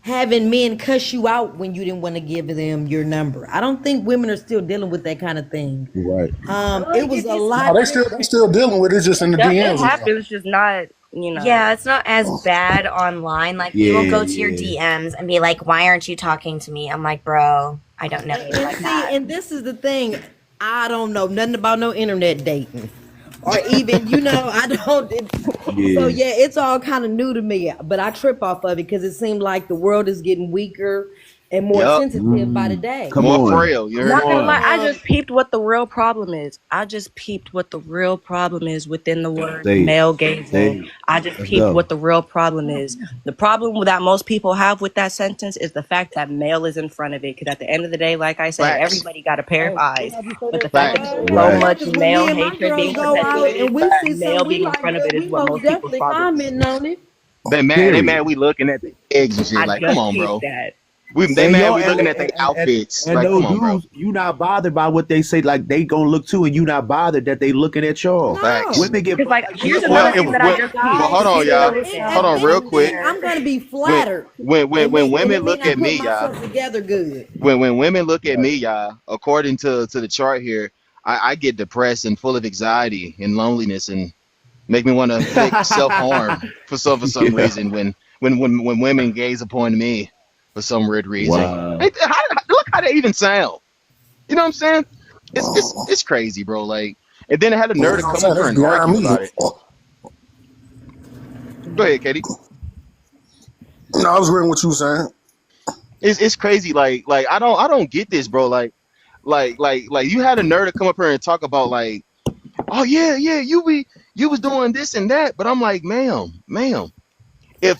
having men cuss you out when you didn't want to give them your number. I don't think women are still dealing with that kind of thing. Right. It was a No, lot they still dealing with it just in the It DMs now. happens, just not, Yeah, it's not as bad online. Like, Yeah, people go to your yeah. DMs and be like, "Why aren't you talking to me?" I'm like, "Bro, I don't know you And like see, that." and this is the thing. I don't know nothing about no internet dating. Or even, I don't. So, Yeah. yeah, it's all kind of new to me. But I trip off of it because it seemed like the world is getting weaker and more Yep. sensitive by the day. Come More on. frail. You I'm heard not me? gonna lie, I Um, just peeped what the real problem is. I just peeped what the real problem is within the word Say it. male Say gazing. it. I just Let's peeped go. what the real problem is. The problem that most people have with that sentence is the fact that male is in front of it. Because at the end of the day, like I said, Facts. everybody got a pair of eyes. But the fact that Facts. there's so yeah, Right. much because when male me and my hatred girls being go out and perpetuated, we see male something we being in like front of good, it is we what most most people's definitely problem is. commenting on it. They Period. mad. We looking at the eggs and shit. I Like, come just on, peeped bro. that. They And mad. y'all We looking at their outfits. and Like, no come on, bro. dudes, you not bothered by what they say. Like they gonna look too, and you not bothered that they looking at y'all. No. Facts. Women get Because, like, here's Well, another thing that I just peeped. hold on, Here's y'all. another thing. Hold on, real quick. I'm gonna be When flattered, and when and women it mean look I at put me, y'all. myself together good. When women look at me, y'all, according to the chart here, I get depressed and full of anxiety and loneliness and make me want to flick self harm for some yeah. reason when women gaze upon me for some weird reason. Wow. Look how they even sound. You know what I'm saying? It's crazy, bro. Like, and then I had a nerd to I'm come saying up here that's and beyond argue me. about it. Go ahead, Katie. No, I was agreeing with you saying. It's crazy. Like I don't get this, bro. Like you had a nerd to come up here and talk about like, oh yeah, you was doing this and that, but I'm like, ma'am,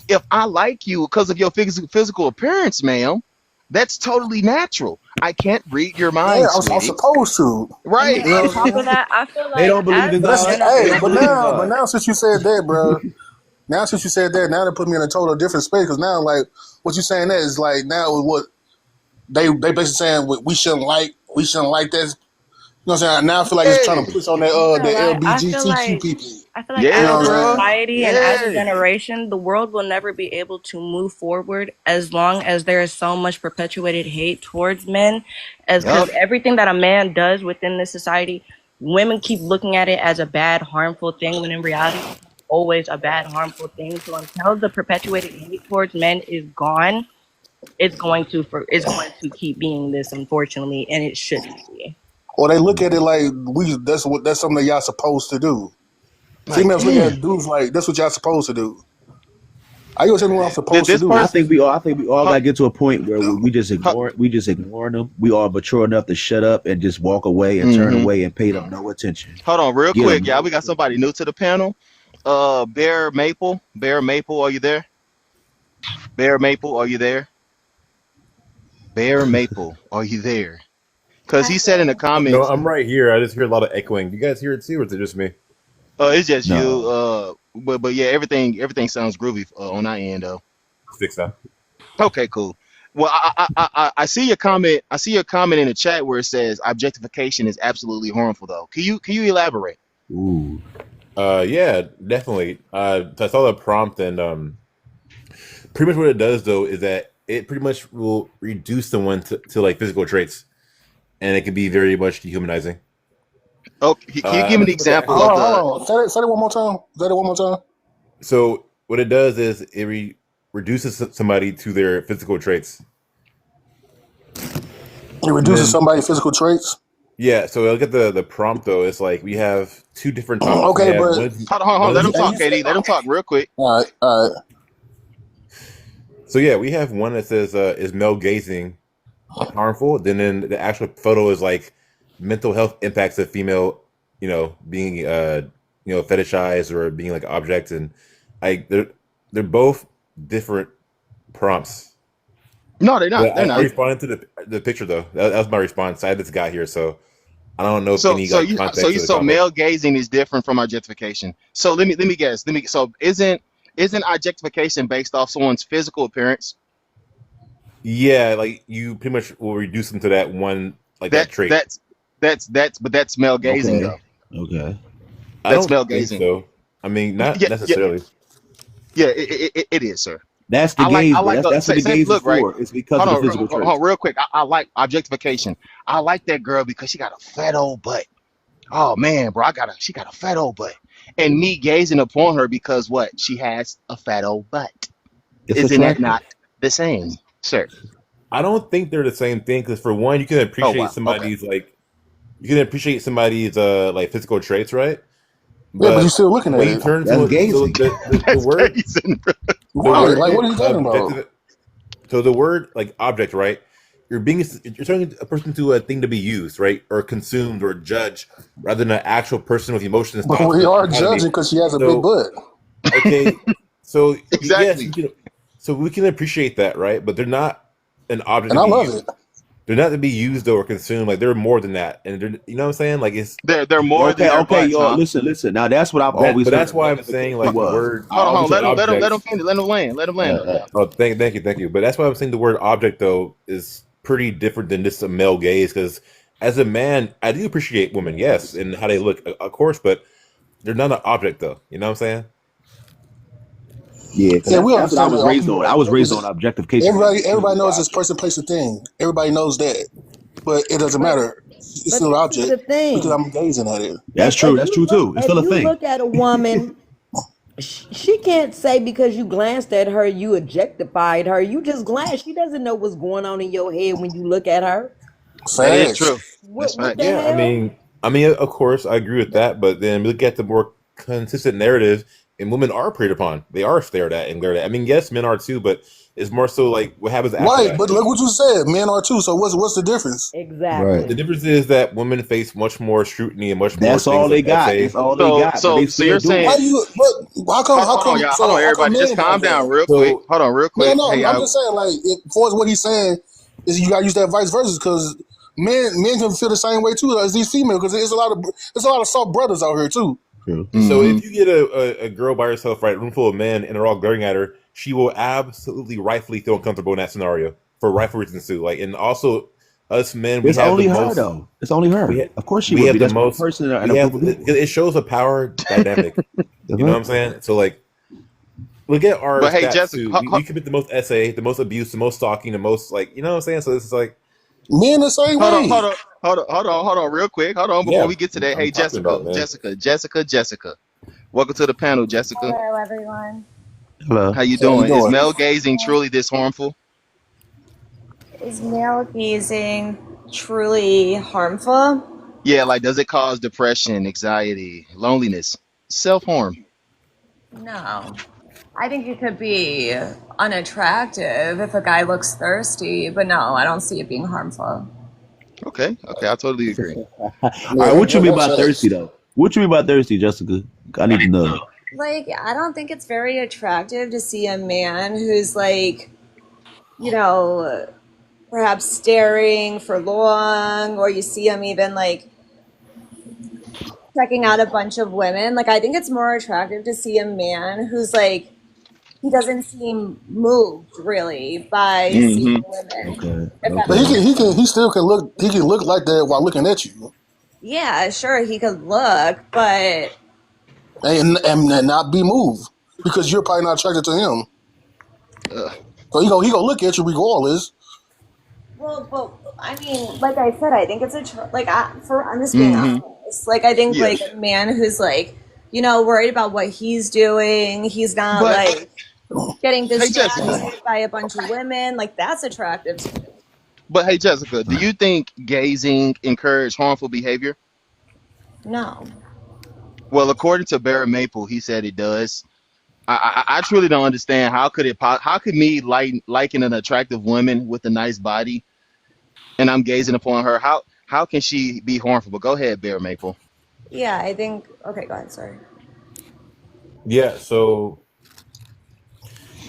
if I like you because of your physical appearance, ma'am, that's totally natural. I can't read your Yeah, mind, I'm sweetie. supposed to. And Right. then You know on what I'm top of saying? that, I feel They like don't believe as in But a that's God. general, They hey. don't But believe in now, God. since you said that, bro. Now since you said that, now they put me in a total different space. Because now, like, what you saying that is like now what they basically saying we shouldn't like that. You know what I'm saying? Now I feel like it's trying to Yeah. push on that no, the right? I feel LBGTQ like people. I feel like You as Yeah, know a what I'm bro. saying? society and as a Yeah. generation, the world will never be able to move forward as long as there is so much perpetuated hate towards men. As because Yup. everything that a man does within this society, women keep looking at it as a bad, harmful thing when in reality it's always a bad, harmful thing. So until the perpetuated hate towards men is gone, it's going to keep being this, unfortunately, and it shouldn't be. Or they look at it like that's something that y'all supposed to do. Like, Females look damn. at dudes like that's what y'all supposed to do. I gonna tell me what I'm Did supposed to this do. I think person? we all Huh, got to get to a point where we just huh, ignoring them. We are mature enough to shut up and just walk away and turn mm-hmm. away and pay them no attention. Hold on, real Give them quick, y'all. no We got somebody attention. new to the panel. Bear Maple. Bear Maple, are you there? Bear Maple, are you there? Bear Maple, are you there? Because he said in the No, comments, I'm right here. I just hear a lot of echoing. You guys hear it too, or is it just me? it's just you. No. But yeah, everything sounds groovy on our end though. Fix that. Okay, cool. Well, I see your comment. I see your comment in the chat where it says objectification is absolutely harmful though. Can you elaborate? Ooh. Yeah, definitely. So I saw the prompt, and pretty much what it does though is that it pretty much will reduce someone to like physical traits, and it can be very much dehumanizing. Oh, can you give I'm me not the sure what the example actual. of the? Hold on. Say that one more time. Say that one more time. So what it does is it reduces somebody to their physical traits, It and reduces then somebody's physical traits. yeah. So look at the prompt though. It's like we have two different topics. We Okay, have but one Hold on. Let is him talk, KD. Let him talk real quick. all right, all right. so yeah. We have one that says is male gazing harmful? Then the actual photo is like mental health impacts of female, being fetishized or being like objects, and like they're both different prompts. No, they're But not. They're I not. responded to the picture though. That was my response. I had this guy here, so I don't know if So any so like you so context you to the so combo. male gazing is different from objectification. So let me guess. So isn't objectification based off someone's physical appearance? Yeah, like you pretty much will reduce them to that one, like that That trait. that's male gazing Okay. though. Okay. I That's don't male think gazing. so. I mean, not Yeah, yeah, necessarily. yeah. It is, sir. That's the I gaze, but like that's what the gaze is look right. for. It's because Hold of the on, physical hold on, traits. real quick. I like objectification. I like that girl because she got a fat old butt. Oh man, bro, she got a fat old butt. And me gazing upon her because what? She has a fat old butt. It's Isn't that attractive. not the same, sir? I don't think they're the same thing because for one, you can Oh appreciate wow. Okay. somebody's like physical traits, right? Yeah, but you're But still looking at when you it. turn That's to so gazing. the That's word gazing, bro. the Right. word Like, what are you talking about? objective so the word like object, right? You're turning a person to a thing to be used, right? Or consumed or judged rather than an actual person with emotions, But thoughts, we are personality. judging because she has a big So butt. okay, so yes, Exactly. so we can appreciate that, right? But they're not an object And to I be love used. it. They're not to be used or consumed. Like they're more than that, and you know what I'm saying? Like it's They're more than Okay, their okay, butts, y'all. huh? Listen. Now that's what I've that, always but that's heard. why What I'm saying it like the was. word. I Hold on, hold We on. always said heard. Let him object. finish. Let him land. Let him land though. Oh, thank you. But that's why I'm saying the word object though is pretty different than just a male gaze. Because as a man, I do appreciate women, yes, and how they look, of course, but they're not an object though. You know what I'm saying? Yeah, because Yeah, we that's what I understand was that. raised on. I was raised on objectification too. Everybody It's an knows this object. person, place, a thing. Everybody knows that, but it doesn't But matter. It's but still an this is the object because thing. I'm gazing at it. That's true. That's true too. It's If still a you thing. look at a woman, she can't say because you glanced at her, you objectified her. You just glanced. She doesn't know what's going on in your head when you look at her. That is Facts. true. That's What facts. the Yeah, I hell? mean, of course, I agree with that. But then look at the more consistent narrative, and women are preyed upon. They are stared at and glared at. I mean, yes, men are too, but it's more so like what happens after Right, that. but look what you said. Men are too. So what's the difference? Right. The Exactly. difference is that women face much more scrutiny and much more That's all things they like that got. say. It's all they So got. But so they so still you're do Why saying do you? But how come? How hold on, come? y'all. Hold on, So how come everybody. Just men calm have down that? real quick. So Hold on, real No, quick. no. Hey, I'm just saying, like, for what he's saying is you got to use that vice versa because men can feel the same way too as these females because there's a lot of soft brothers out here too. True. So hmm if you get a girl by herself, right, room full of men, and they're all glaring at her, she will absolutely rightfully feel uncomfortable in that scenario for rightful reasons too. Like, and also, us men, we It's have the only her most. though. It's only her. Of course she We would have be. the That's one most. person in We a have. group of people. It shows a power dynamic. You know what I'm saying? So like, look at our But hey, stats Jessica, too. We commit the most SA, the most abuse, the most stalking, the most like, you know what I'm saying? So this is like, Men the same hold on, way. hold on, real quick. Hold on before yeah, we get to that. I'm Hey, talking about, man. Jessica. Welcome to the panel, Jessica. Hello, everyone. Hello. How you How you doing? Is doing? male gazing truly this harmful? Is male gazing truly harmful? Yeah, like does it cause depression, anxiety, loneliness, self-harm? No. I think it could be unattractive if a guy looks thirsty, but no, I don't see it being harmful. Okay, I totally agree. All right, what you mean by thirsty though? What you mean by thirsty, Jessica? I need to know. Like, I don't think it's very attractive to see a man who's like, you know, perhaps staring for long, or you see him even like checking out a bunch of women. Like, I think it's more attractive to see a man who's like, he doesn't seem moved really by seeing women. Okay. If that But makes sense. he still can look. He can look like that while looking at you, Yeah, sure, he could look, but and not be moved because you're probably not attracted to him. Ugh. So he gonna look at you regardless. well, but I mean, like I said, I think it's I'm just being honest. Like, I think Yeah, like a man who's like, worried about what he's doing, he's not but like getting hey, Jessica. distracted by a bunch of women. Like, that's attractive to me. But hey, Jessica, do you think gazing encourage harmful behavior? No. Well, according to Barry Maple, he said it does. I truly don't understand how could me liking an attractive woman with a nice body and I'm gazing upon her, how can she be harmful? But go ahead, Barry Maple. Yeah, I think. Okay, go ahead. Sorry. Yeah.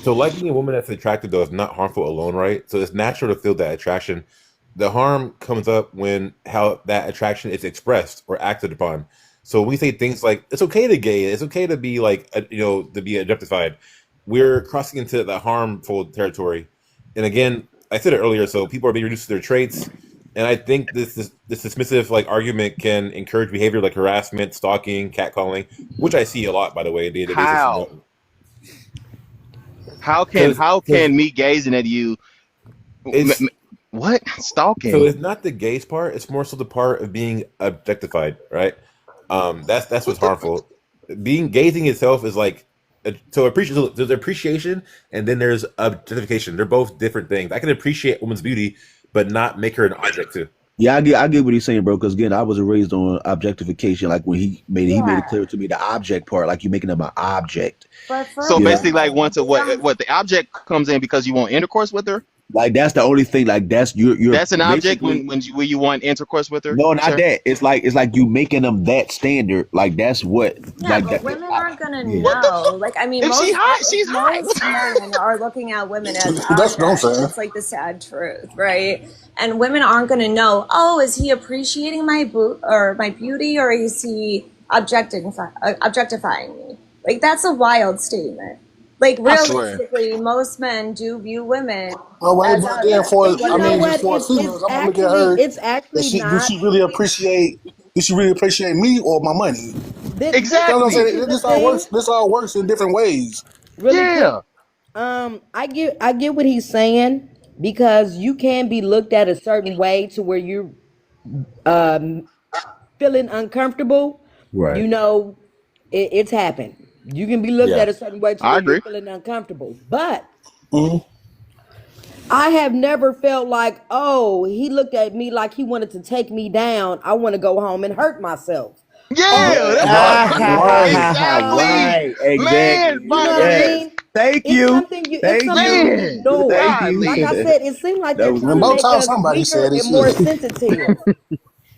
So liking a woman that's attractive though is not harmful alone, right? So it's natural to feel that attraction. The harm comes up when how that attraction is expressed or acted upon. So when we say things like it's okay to gay, it's okay to be like to be objectified, we're crossing into the harmful territory. And again, I said it earlier. So people are being reduced to their traits, and I think this dismissive like argument can encourage behavior like harassment, stalking, catcalling, which I see a lot by the way. How? How Because can me gazing at you it's what? so Stalking? it's not the gaze part; it's more so the part of being objectified, right? That's what's harmful. Being gazing itself is like so there's appreciation and then there's objectification. They're both different things. I can appreciate a woman's beauty, but not make her an object too. Yeah, I get what he's saying, bro. Because again, I was raised on objectification. Like when he made it clear to me the object part, like you making them an object. But for So You know, basically, like once a what the object comes in because you want intercourse with her? like that's the only thing. Like that's you're That's an object basically when you want intercourse with her, no, not sir? that. It's like you making them that standard. Like that's what Yeah, like but that. women aren't gonna Yeah. know. Like, I mean, If she hot, she's hot. most men are looking at women as That's what I'm objects. saying. It's like the sad truth, right? And women aren't gonna know. Oh, is he appreciating my my beauty, or is he objectifying me? Like, that's a wild statement. Like, I swear. realistically, most men do view women No way, as but then objects. for Like, You I know mean, what? just for It's females, I'm gonna look at her. it's actually Do not. she really appreciate? Does she really appreciate me or my money? This, You know what I'm Exactly. saying? is the This all thing. works. This all works in different ways. Really quick. Yeah. I get what he's saying because you can be looked at a certain way to where you're feeling uncomfortable. Right. You know, it's happened. You can be looked Yeah. at a certain way to I where you're agree. feeling uncomfortable. But hmm I have never felt like, oh, he looked at me like he wanted to take me down. I want to go home and hurt myself. Yeah, Or, that's Right. exactly. Right. Man, Exactly. you know what I Yes. mean? Thank It's you. something you Thank Man, know. Thank golly. Like I said, it seemed like That they're was trying And to both make times us somebody weaker said it and more shit. sensitive.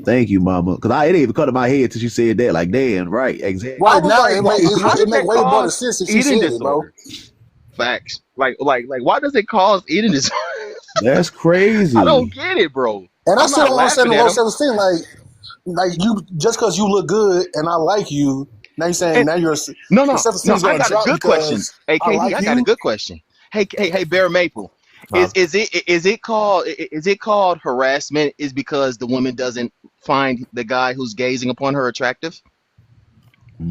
Thank you, Mama. Because it didn't even come to my head till she said that. Like, damn, right, exactly. I Right was now, like, how it does make that way more cause sense if she eating said it, bro. disorders? Facts. Like, why does it cause eating disorders? That's crazy. I don't get it, bro. And I I'm still not don't understand laughing the at whole him. self-esteem. Like you just because you look good and I like you, now you're saying And now your no. self-esteem is I gonna got a drop good question. because Hey, I KD, like I got a you. good question. Hey, Bear Maple. Huh? Is it called harassment? Is because the woman doesn't find the guy who's gazing upon her attractive? I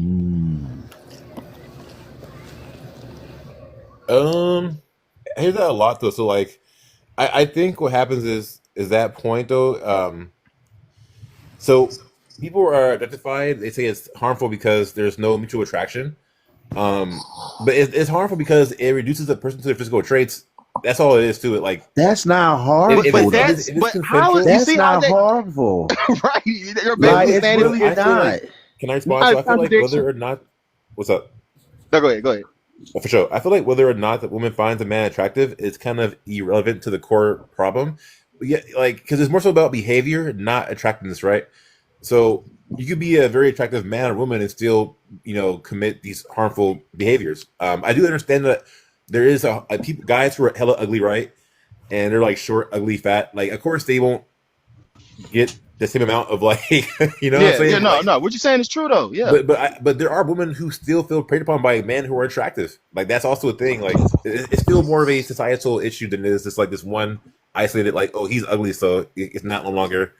hear that a lot though. So like, I think what happens is that point though. So people are identified. They say it's harmful because there's no mutual attraction. But it's harmful because it reduces a person to their physical traits. That's all it is to it. Like That's not harmful. But how is you That's see how not that harmful. right? You're Like, basically it's saying really I feel not. like, can I respond? So I feel like whether or not, what's up? No, go ahead. Oh, for sure. I feel like whether or not the woman finds a man attractive is kind of irrelevant to the core problem. But yeah, like because it's more so about behavior, not attractiveness, right? So you could be a very attractive man or woman and still, commit these harmful behaviors. I do understand that there is a people, guys who are hella ugly, right? And they're like short, ugly, fat. Like, of course, they won't get the same amount of like, what I'm saying? No. What you're saying is true though. Yeah. But there are women who still feel preyed upon by men who are attractive. Like that's also a thing. Like it's still more of a societal issue than it is just like this one isolated. Like, oh, he's ugly, so it's not no longer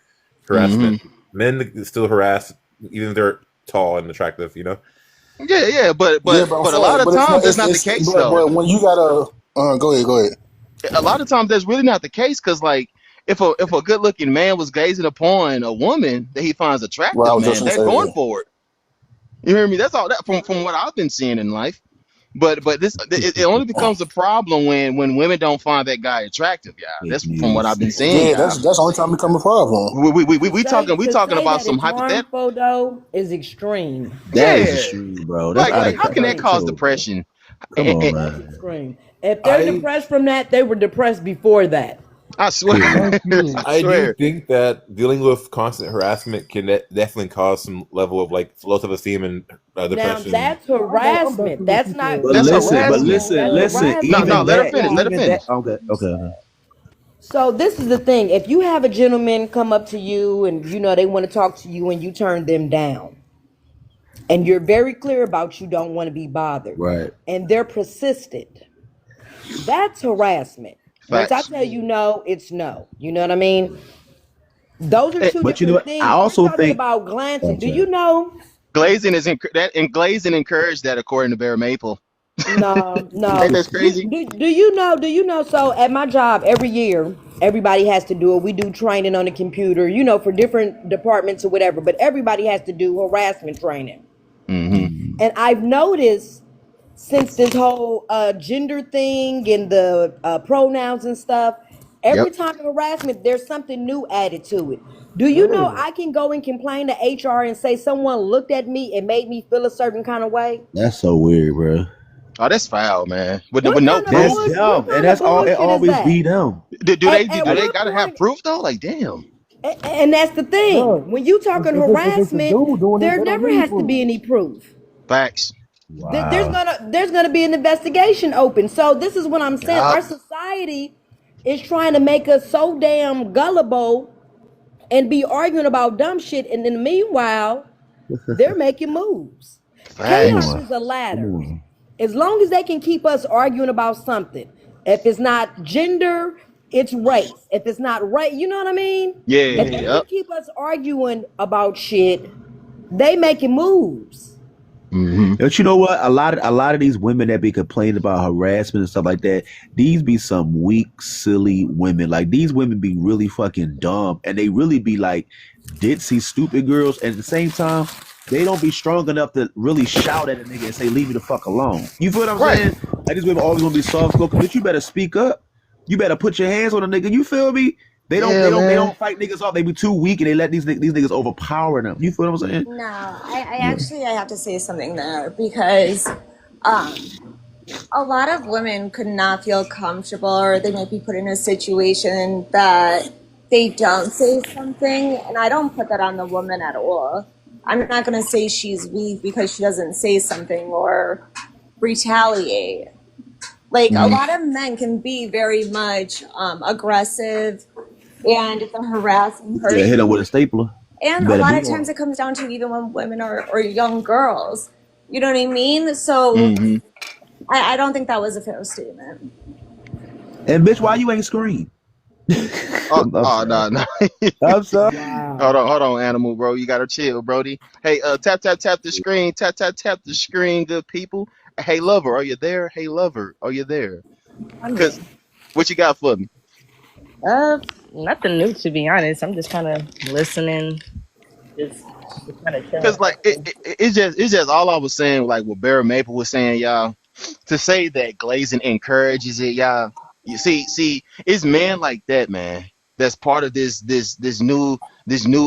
harassment. Men still harass even if they're tall and attractive. Yeah, but a lot of times that's not the case though. But when you gotta go ahead. A lot of times that's really not the case because like if a good looking man was gazing upon a woman that he finds attractive, Well, I was man, just they're gonna say going that. for it. You hear me? That's all that from what I've been seeing in life. But it only becomes a problem when women don't find that guy attractive, yeah. That's from what I've been seeing. Yeah, that's the only time it become a problem. We talking about some hypothetical. Harmful though is extreme. That is extreme, bro. That's Like how can that cause depression? Come on, man. Extreme. If they're depressed from that, they were depressed before that. I swear. I do think that dealing with constant harassment can definitely cause some level of like low self-esteem and depression. Now that's harassment. That's not. But listen. No, let her finish. Okay. So this is the thing. If you have a gentleman come up to you and they want to talk to you and you turn them down, and you're very clear about you don't want to be bothered, right? And they're persistent, that's harassment. Once I tell you no, it's no. You know what I mean? Those are two different things. I also think about glancing. Do you know? Glazing glazing encouraged that according to Bear Maple. No. That's crazy. Do you know? So at my job, every year, everybody has to do it. We do training on the computer, for different departments or whatever. But everybody has to do harassment training. Mm-hmm. And I've noticed since this whole gender thing and the pronouns and stuff, every time harassment, there's something new added to it. Do you know I can go and complain to HR and say someone looked at me and made me feel a certain kind of way? That's so weird, bro. Oh, that's foul, man. With no proof. That's dumb, and that's all. It always be them. Do they gotta have proof though? Like, damn. And that's the thing. When you talking harassment, there never has to be any proof. Facts. Wow. There's gonna be an investigation open. So this is what I'm saying. Our society is trying to make us so damn gullible and be arguing about dumb shit, and in the meanwhile, they're making moves. Chaos is a ladder. As long as they can keep us arguing about something, if it's not gender, it's race. If it's not race, you know what I mean? Yeah. If they can keep us arguing about shit, they making moves. Mm-hmm. But you know what? A lot of these women that be complaining about harassment and stuff like that, these be some weak, silly women. Like these women be really fucking dumb, and they really be like ditzy, stupid girls. And at the same time, they don't be strong enough to really shout at a nigga and say, "Leave me the fuck alone." You feel what I'm saying? Like these women always gonna be soft spoken, but you better speak up. You better put your hands on a nigga. You feel me? They don't fight niggas off. They be too weak and they let these niggas overpower them. You feel what I'm saying? No, I actually have to say something there because a lot of women could not feel comfortable, or they might be put in a situation that they don't say something, and I don't put that on the woman at all. I'm not going to say she's weak because she doesn't say something or retaliate. Like a lot of men can be very much aggressive, and if they're harassing her, hit them with a stapler. And a lot of times it comes down to even when women or young girls. You know what I mean? So I don't think that was a fair statement. And bitch, why you ain't scream? Oh, I'm oh sorry. no, no. I'm sorry. Hold on, animal, bro. You gotta chill, Brody. Hey, tap tap tap the screen. Tap tap tap the screen, good people. Hey, lover, are you there? Hey, lover, are you there? I'm here. Cause what you got for me? Nothing new to be honest. I'm just kind of listening, just kind of chilling. Cause like it's just all I was saying, like what Barry Maple was saying, y'all. To say that glazing encourages it, y'all. You see, it's men like that, man. That's part of this new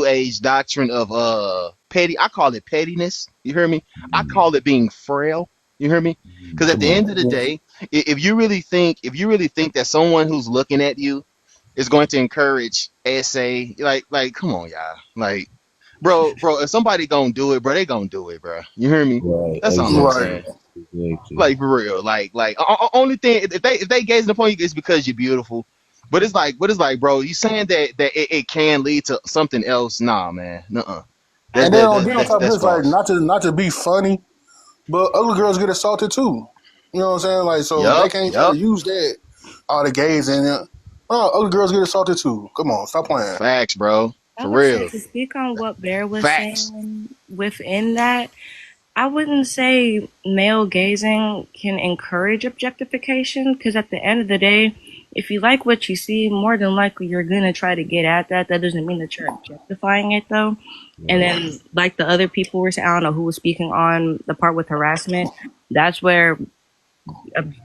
age doctrine of petty. I call it pettiness. You hear me? I call it being frail. You hear me? Because at Come the on. end of the day, if you really think that someone who's looking at you is going to encourage SA, like, come on, y'all, like, bro, if somebody gonna do it, bro, they gonna do it, bro. You hear me? Right, That's all I'm Right. exactly. saying. Exactly. Like for real, only thing if they gazing upon you it's because you're beautiful, but it's like, bro, you saying it can lead to something else? Nah, man, nuh-uh. And then on top of That's this, like false. not to be funny, but ugly girls get assaulted too. You know what I'm saying? Like, so they Yup, can't try to yup. use that. All the gays and ugly girls get assaulted too. Come on, stop playing. Facts, bro, I for would say real. to speak on what Bear was Facts. saying within that, I wouldn't say male gazing can encourage objectification because at the end of the day, if you like what you see, more than likely you're gonna try to get at that. That doesn't mean that you're objectifying it though. And then, like the other people were saying, I don't know who was speaking on the part with harassment. That's where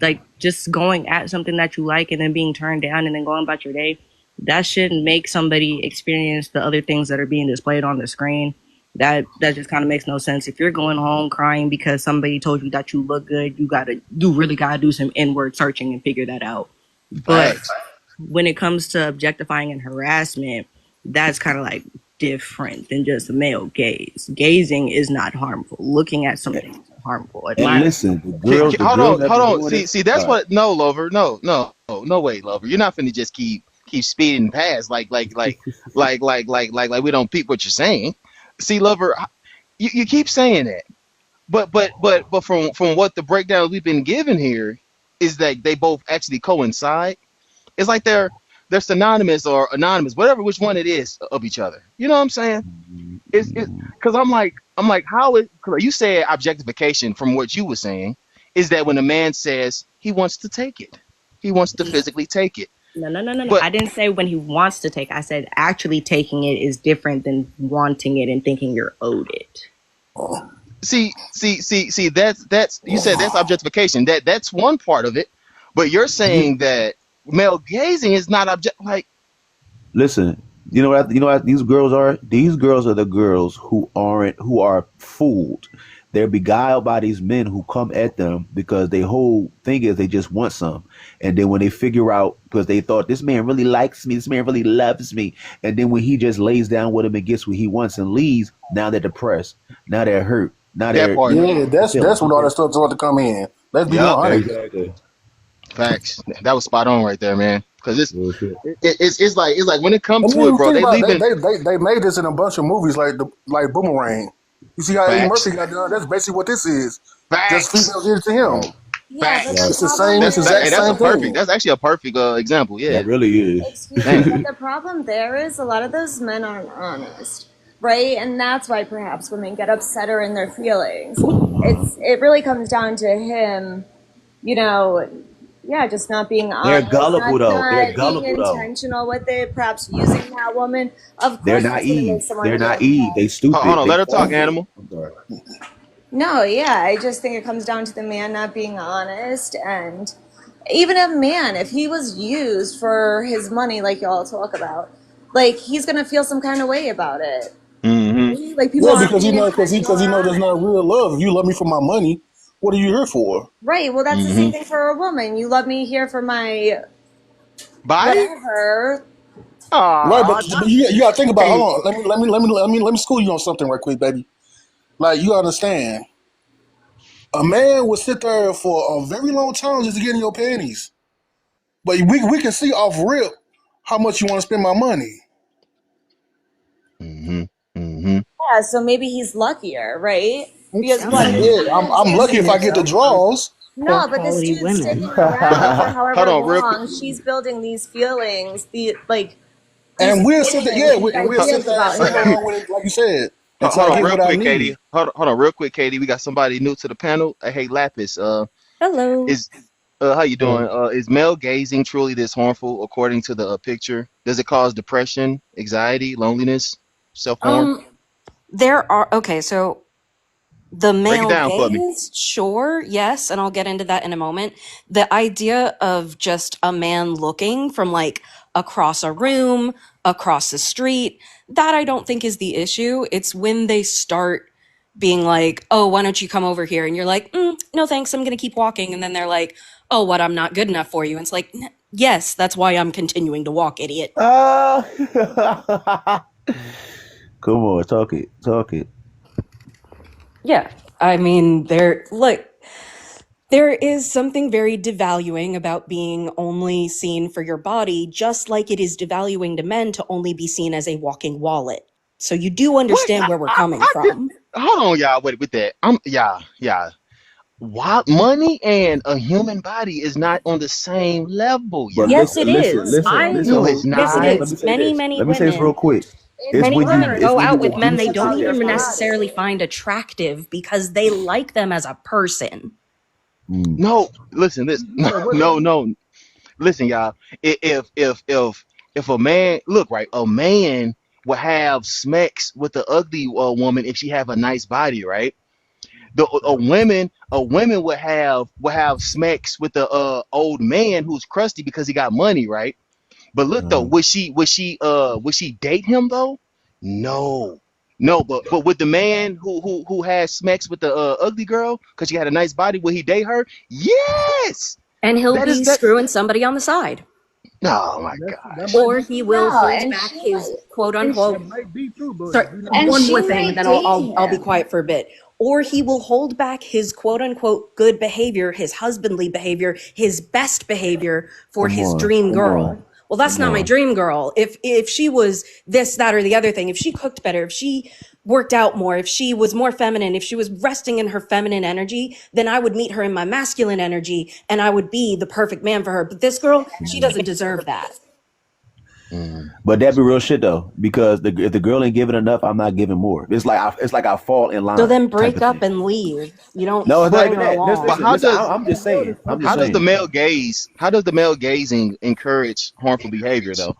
like just going at something that you like and then being turned down and then going about your day, that shouldn't make somebody experience the other things that are being displayed on the screen. That just kind of makes no sense. If you're going home crying because somebody told you that you look good, you really gotta do some inward searching and figure that out. But Facts. when it comes to objectifying and harassment, that's kind of like different than just male gaze. Gazing is not harmful. Looking at something is harmful. And Admiring. listen, the Hold girls on, that hold be on. doing it. See, that's All right. what. No, Lover. No way, Lover. You're not finna just keep speeding past like we don't peep what you're saying. See, Lover, you keep saying that. But from what the breakdown we've been given here is that they both actually coincide. It's like they're synonymous or anonymous, whatever which one it is of each other. You know what I'm saying? It's because I'm like how it cause you said objectification from what you were saying is that when a man says he wants to take it, he wants to physically take it. No. But I didn't say when he wants to take. I said actually taking it is different than wanting it and thinking you're owed it. see that's you said that's objectification. That's one part of it. But you're saying that male gazing is not object like Listen, you know what these girls are? These girls are the girls who are fooled. They're beguiled by these men who come at them because their whole thing is they just want some. And then when they figure out because they thought this man really likes me, this man really loves me, and then when he just lays down with him and gets what he wants and leaves, now they're depressed. Now they're hurt. Now that they're part. Yeah, feeling. that's when all that stuff started to come in. Let's be Yup. 100. Exactly. Facts. That was spot on right there, man. Because Real shit. it's like when it comes And to it, then bro, think they about it, leaving they made this in a bunch of movies like Boomerang. You see how Eddie facts, Murphy got done? That's basically what this is. Just facts, females did it to him. Right. Yeah, but the facts. Right. It's the problem same. It's the exact Hey, is, that's a same perfect. thing. That's actually a perfect example. Yeah. That really is. excuse me, Damn. but the problem there is a lot of those men aren't honest, right? And that's why perhaps women get upset or in their feelings. It really comes down to him, you know, yeah, just not being They're honest, gullible though. They're not being gullible though. intentional with it, perhaps using that woman. Of They're course, that's going to make naive. someone They're feel naive. They bad. Hold stupid. on. They Let her talk, clumsy. animal. I'm sorry. No, yeah, I just think it comes down to the man not being honest. And even a man, if he was used for his money, like y'all talk about, like he's going to feel some kind of way about it. Mm-hmm. Right? Like people Yeah, aren't because being intentional because or he know that's honest. not real love. If you love me for my money, what are you here for? Right. Well, that's the Mm-hmm. same thing for a woman. You love me here for my Body? whatever. Right, Ah, but you got to think about. hey, Hold on, let me school you on something right quick, baby. Like you understand, a man will sit there for a very long time just to get in your panties. But we can see off rip how much you want to spend my money. Mm-hmm. Mm-hmm. Yeah, so maybe he's luckier, right? Because Sounds what like if he's he Yeah, I'm is lucky if using I get the himself, honestly. draws. No, but this quality dude's women. sticking around for Hold however on, real quick. long. She's building these feelings, these And we'll sit there, feelings, these and we'll sit ideas there and about sing him. along with it, like you said, until Hold I on, get real what I quick, need. Katie. Hold on, real quick, Katie. We got somebody new to the panel. Hey, Lapis. Hello. Is how you doing? Is male gazing truly this harmful according to the picture? Does it cause depression, anxiety, loneliness, self-harm? There are okay, so the Break it male down for me. gaze, sure, yes, and I'll get into that in a moment. The idea of just a man looking from like across a room, across the street, that I don't think is the issue. It's when they start being like, "Oh, why don't you come over here?" And you're like, "No, thanks, I'm gonna keep walking." And then they're like, "Oh, what? I'm not good enough for you." And it's like, "Yes, that's why I'm continuing to walk, idiot." Come on, talk it. Yeah, I mean, there is something very devaluing about being only seen for your body, just like it is devaluing to men to only be seen as a walking wallet. So you do What? understand where we're coming from. Hold on, y'all. Wait with that. Yeah. Why money and a human body is not on the same level, But y'all. Yes, it listen, is. listen, No, listen. it's Yes, it not. Let me is. say this. Many Let me say this real women, quick. It's many when you women go out with men they reduce don't even successful. necessarily find attractive because they like them as a person. No, listen, this no. Listen, y'all. If a man look right, a man will have sex with the ugly woman if she have a nice body, right? A women will have sex with the old man who's crusty because he got money, right? But look though, would she date him though? No. No, but with the man who has sex with the ugly girl because she had a nice body, will he date her? Yes. And he'll That is be that. screwing somebody on the side. Oh my That gosh. might Or be he true. will No, hold and back she his might, quote and That unquote. might be true, but Sorry, we don't and know. one she more thing, and might then date I'll be him. quiet for a bit. Or he will hold back his quote unquote good behavior, his husbandly behavior, his best behavior for Come his on, dream come girl. on, Well, that's come not my on. dream girl. If she was this, that, or the other thing, if she cooked better, if she worked out more, if she was more feminine, if she was resting in her feminine energy, then I would meet her in my masculine energy and I would be the perfect man for her. But this girl, she doesn't deserve that. Mm. But that be real shit though, because if the girl ain't giving enough, I'm not giving more. It's like I fall in So line then type break of up thing. and leave. You don't No, it's not But string even her that. but along. how Listen. does I'm just saying. I'm just how does the saying. male gaze how does the male gazing encourage harmful behavior though?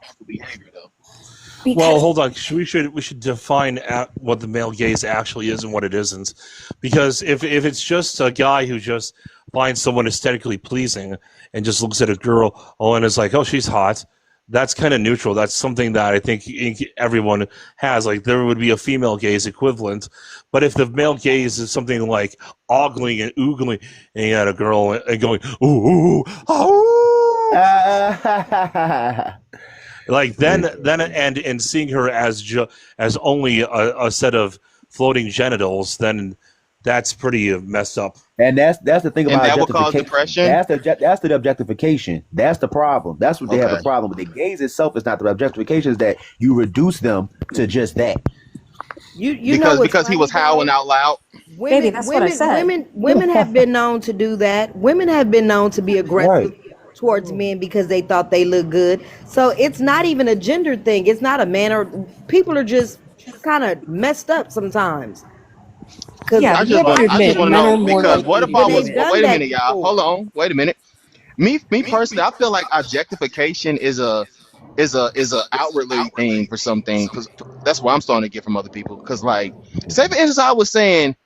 Well, Because hold on. We should define what the male gaze actually is and what it isn't, because if it's just a guy who just finds someone aesthetically pleasing and just looks at a girl, and is like, oh, she's hot, that's kind of neutral. That's something that I think everyone has. Like there would be a female gaze equivalent, but if the male gaze is something like ogling and oogling at a girl and going ooh, ooh, like then and seeing her as only a set of floating genitals, then that's pretty messed up. And that's the thing And about that will cause objectification. depression? That's the objectification. That's the problem. That's what they have Okay. a problem with. The gaze itself is not the objectification. Is that you reduce them to just that. You know Because what's because he funny was howling though? out loud. baby, Women that's what I women said. women women have been known to do that. Women have been known to be aggressive Right. towards men because they thought they look good. So it's not even a gender thing. It's not a man or people are just kind of messed up sometimes. Cause Yeah, I but you just have women want to I just admit, want to men know are more because what likely if to I when do was they've it. done wait a that minute, y'all. before. Hold on. Wait a minute. Me personally, I feel like objectification is a outwardly thing for something because that's what I'm starting to get from other people. Because like, say for instance, I was saying,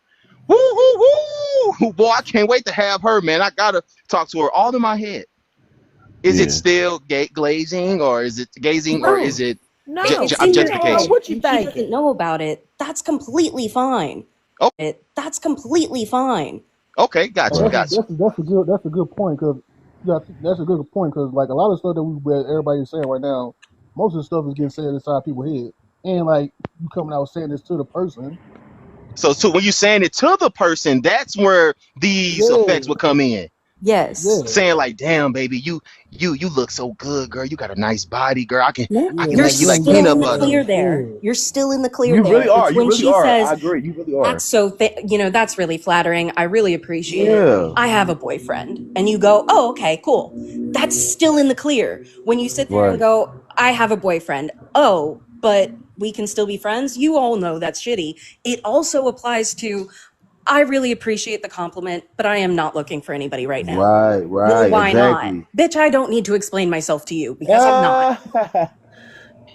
woo woo woo, boy, I can't wait to have her, man. I gotta talk to her all in my head. Is it Yeah. still glazing or is it gazing or is No, it if No, it's in your no. head objectification? What you and she doesn't thinking? know about it, that's completely fine. Oh, That's completely fine. okay, got Oh, you, Right. got you. that's a good point because that's a good point because like a lot of stuff that everybody's saying right now, most of the stuff is getting said inside people's head, and like you coming out saying this to the person, So when you're saying it to the person, that's where these yeah, effects would come in. Yes. Yeah. saying like, "Damn, baby, you look so good, girl. You got a nice body, girl. No, I can you're make you like still peanut in the butter." clear there. Yeah. You're still in the clear You there. really are. It's You when really she are. says, I agree. You really are. That's so, that's really flattering. I really appreciate it. Yeah. I have a boyfriend. And you go, oh, okay, cool. That's still in the clear. When you sit there and Right. go, I have a boyfriend. Oh, but we can still be friends. You all know that's shitty. It also applies to, I really appreciate the compliment, but I am not looking for anybody right now. Right. Well, Right. why Exactly. not? Bitch, I don't need to explain myself to you because I'm not.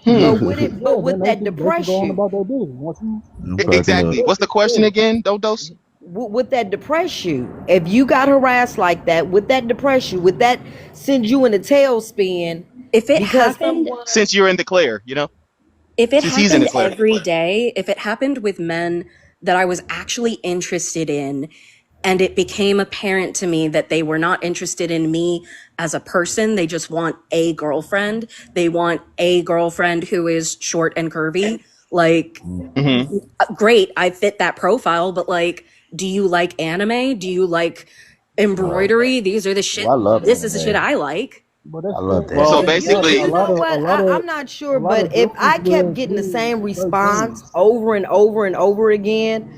Yeah, but with then they that can go on depression, about their business. Once you I'm once you cracking up. Exactly. What's the question yeah. again, Dodos? with that depression, if you got harassed like that, with that depression, with that send you in a tailspin If it because happened, Since you're in the clear, if it since he's in the happened clear. every day, if it happened with men that I was actually interested in, and it became apparent to me that they were not interested in me as a person, they just want a girlfriend. They want a girlfriend who is short and curvy. Like, Mm-hmm. great, I fit that profile, but like, do you like anime? Do you like embroidery? These are the shit. Oh, I love This is the shit anime. I like. But that's I love that. So but you know, basically, you know what? I'm not sure, but if I kept getting the same response over and over and over again,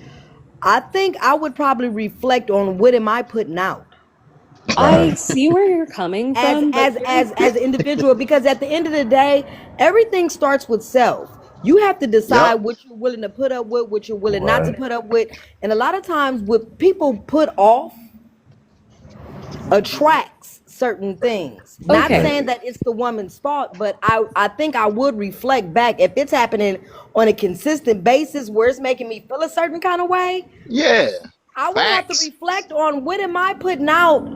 I think I would probably reflect on what am I putting out I see where you're coming from, but as an individual, because at the end of the day, everything starts with self. You have to decide yep. what you're willing to put up with, what you're willing not to Right. put up with, and a lot of times what people put off attracts certain things. Not okay. saying that it's the woman's fault, but I think I would reflect back if it's happening on a consistent basis where it's making me feel a certain kind of way. Yeah. I would have to Facts. reflect on what am I putting out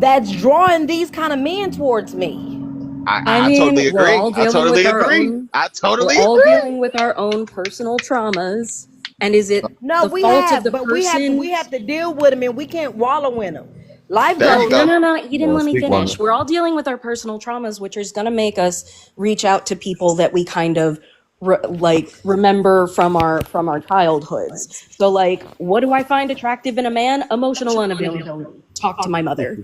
that's drawing these kind of men towards me. I I mean, totally we're agree. all I dealing totally with our agree. own. I We're totally all agree. dealing with our own personal traumas, and is it No, the we fault of have, the but person? we have to deal with them, and we can't wallow in them. Life There you goes go. No. You didn't let me Speak on finish. it. We're all dealing with our personal traumas, which is going to make us reach out to people that we kind of remember from our childhoods. So, like, what do I find attractive in a man? Emotional unavailability. Talk to my mother.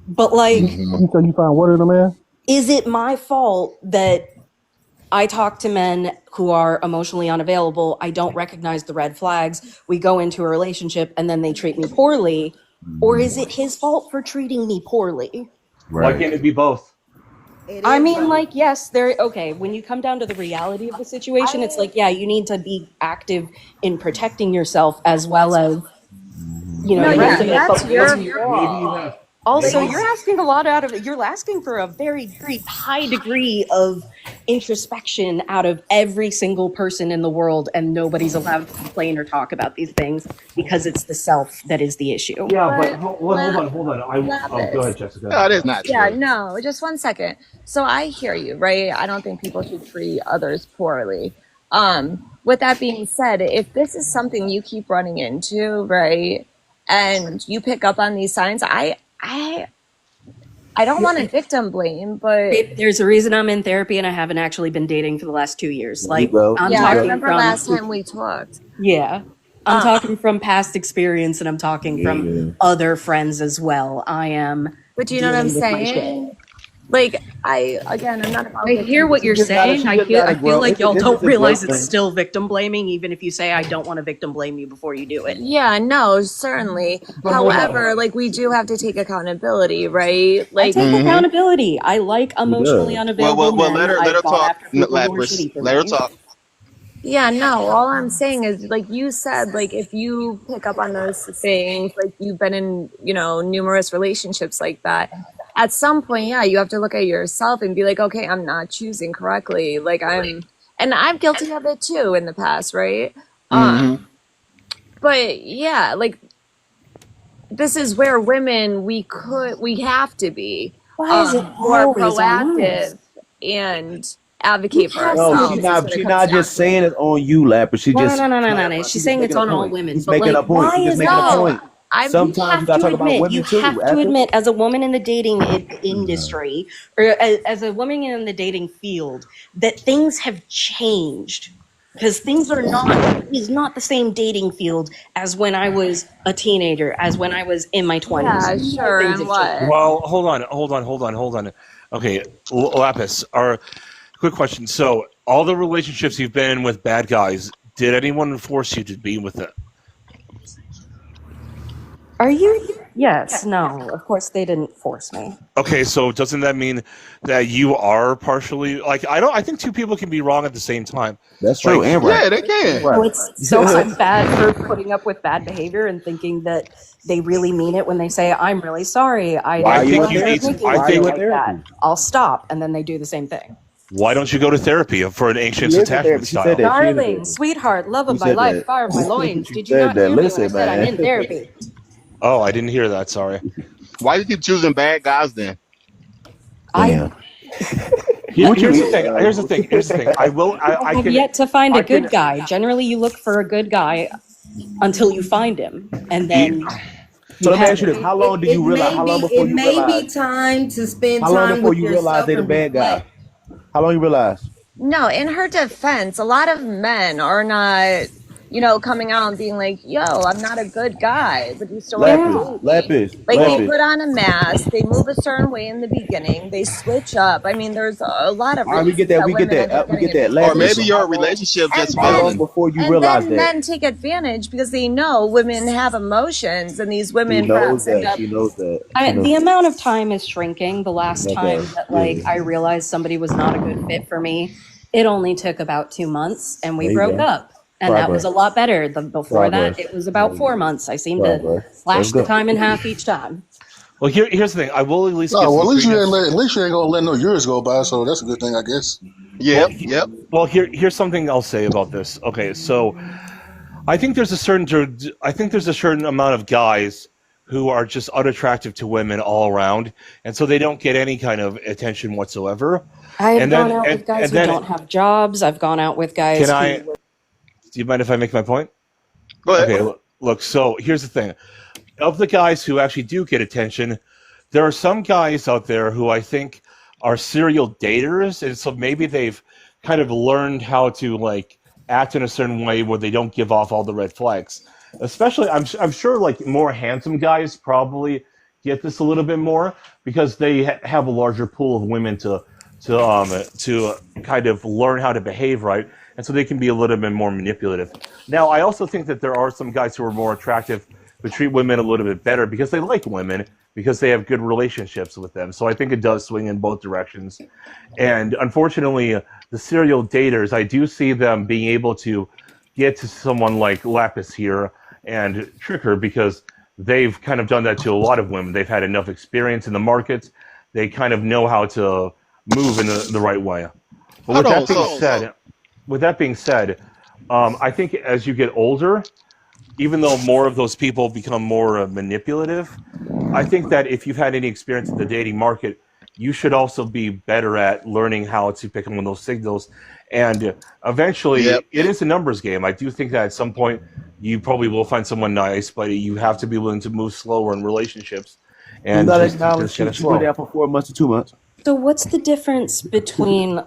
But like, Mm-hmm. You say you find what in a man? is it my fault that I talk to men who are emotionally unavailable? I don't recognize the red flags. We go into a relationship and then they treat me poorly. Or is it his fault for treating me poorly? Why Right. can't it be both? I mean, like, yes, okay, when you come down to the reality of the situation, it's like, yeah, you need to be active in protecting yourself as well as, you know, No, the yeah, rest of it. that's But your Maybe you have. also, Maybe, you're asking a lot out of it. You're asking for a very, very high degree of introspection out of every single person in the world, and nobody's allowed to complain or talk about these things because it's the self that is the issue. yeah, but But hold on. Lapis, Go ahead, Jessica. No, that is not yeah, true. no, just one second. So I hear you, right? I don't think people should treat others poorly. With that being said, if this is something you keep running into, right, and you pick up on these signs, I don't want to victim blame, but There's a reason I'm in therapy and I haven't actually been dating for the last 2 years. There you Like, go. I'm yeah, I talking remember from, last time we talked. yeah, I'm talking from past experience and I'm talking from Yeah. other friends as well. I am But you know what I'm dealing with my shit. saying? Like, I'm not about I hear what you're saying. I feel like y'all don't realize it's thing. still victim blaming, even if you say I don't want to victim blame you before you do it. Yeah, no, certainly. But hold on. However, like, we do have to take accountability, right? I Like, take Mm-hmm. accountability. I like emotionally does. unavailable Well, men. let her I've gone talk, after people who are Lapis. shitty for Let her me. talk. yeah, no, all I'm saying is, like you said, like, if you pick up on those things, like, you've been in, numerous relationships like that, at some point, yeah, you have to look at yourself and be like, okay, I'm not choosing correctly. Like, and I'm guilty of it too in the past, right? Mm-hmm. But yeah, like, this is where women, we have to be Why is it more always on us? proactive and advocate for No, ourselves she's when not. it She's comes not down just to it. saying it on you, Lapper. She No, just. no. She's She's saying it's making a on all point. women. She's But making like, a point. why She's just is making that? a point. I'm You Sometimes you have gotta to talk about admit, women too. as a woman in the dating industry, or as a woman in the dating field, that things have changed because things are not is not the same dating field as when I was a teenager, as when I was in my 20s. Yeah, sure. Things And have changed. what? Well, hold on. Okay, Lapis, quick question. So, all the relationships you've been in with bad guys, did anyone force you to be with them? Are you? Yes. No. Of course, they didn't force me. Okay, so doesn't that mean that you are partially like I think two people can be wrong at the same time. That's true, and right. Yeah, they can. So I'm bad for putting up with bad behavior and thinking that they really mean it when they say, "I'm really sorry." I think you need. That. I'll stop, and then they do the same thing. Why don't you go to therapy for an anxious attachment style? Darling, sweetheart, love of my life, fire of my loins. Did you not hear me when I said I'm in therapy? Oh, I didn't hear that. Sorry. Why do you keep choosing bad guys then? Here's the thing. I have yet to find a good guy. Generally, you look for a good guy until you find him, and then. So let me ask you this: how long do you realize? How long before you realize? It may be time to spend how long time before with you realize they're the bad guy? How long you realize? No, in her defense, a lot of men are not, coming out and being like, yo, I'm not a good guy, but you still Lapis. They put on a mask, they move a certain way in the beginning, they switch up. I mean, there's a lot of we get that. Or maybe your relationship just failing before you realize that. Men take advantage because they know women have emotions, and these women She knows that. The amount of time is shrinking. The last time that I realized somebody was not a good fit for me, it only took about 2 months, and we broke up. And that was a lot better. Before that, it was about 4 months. I seemed to slash the time in half each time. Well, here's the thing. I will at least. At least you ain't gonna let no years go by. So that's a good thing, I guess. Yep. Well, here's something I'll say about this. Okay, so I think there's a certain amount of guys who are just unattractive to women all around, and so they don't get any kind of attention whatsoever. I've gone out with guys who don't have jobs. I've gone out with guys who. Do you mind if I make my point? Go ahead. Okay, look, so here's the thing. Of the guys who actually do get attention, there are some guys out there who I think are serial daters, and so maybe they've kind of learned how to act in a certain way where they don't give off all the red flags. Especially, I'm sure more handsome guys probably get this a little bit more because they have a larger pool of women to kind of learn how to behave right. And so they can be a little bit more manipulative. Now, I also think that there are some guys who are more attractive who treat women a little bit better because they like women, because they have good relationships with them. So I think it does swing in both directions. And unfortunately, the serial daters, I do see them being able to get to someone like Lapis here and trick her because they've kind of done that to a lot of women. They've had enough experience in the market. They kind of know how to move in the right way. But with that being said, I think as you get older, even though more of those people become more manipulative, I think that if you've had any experience in the dating market, you should also be better at learning how to pick up on those signals. And eventually, it is a numbers game. I do think that at some point, you probably will find someone nice, but you have to be willing to move slower in relationships. And you just slow down for 4 months to 2 months. So what's the difference between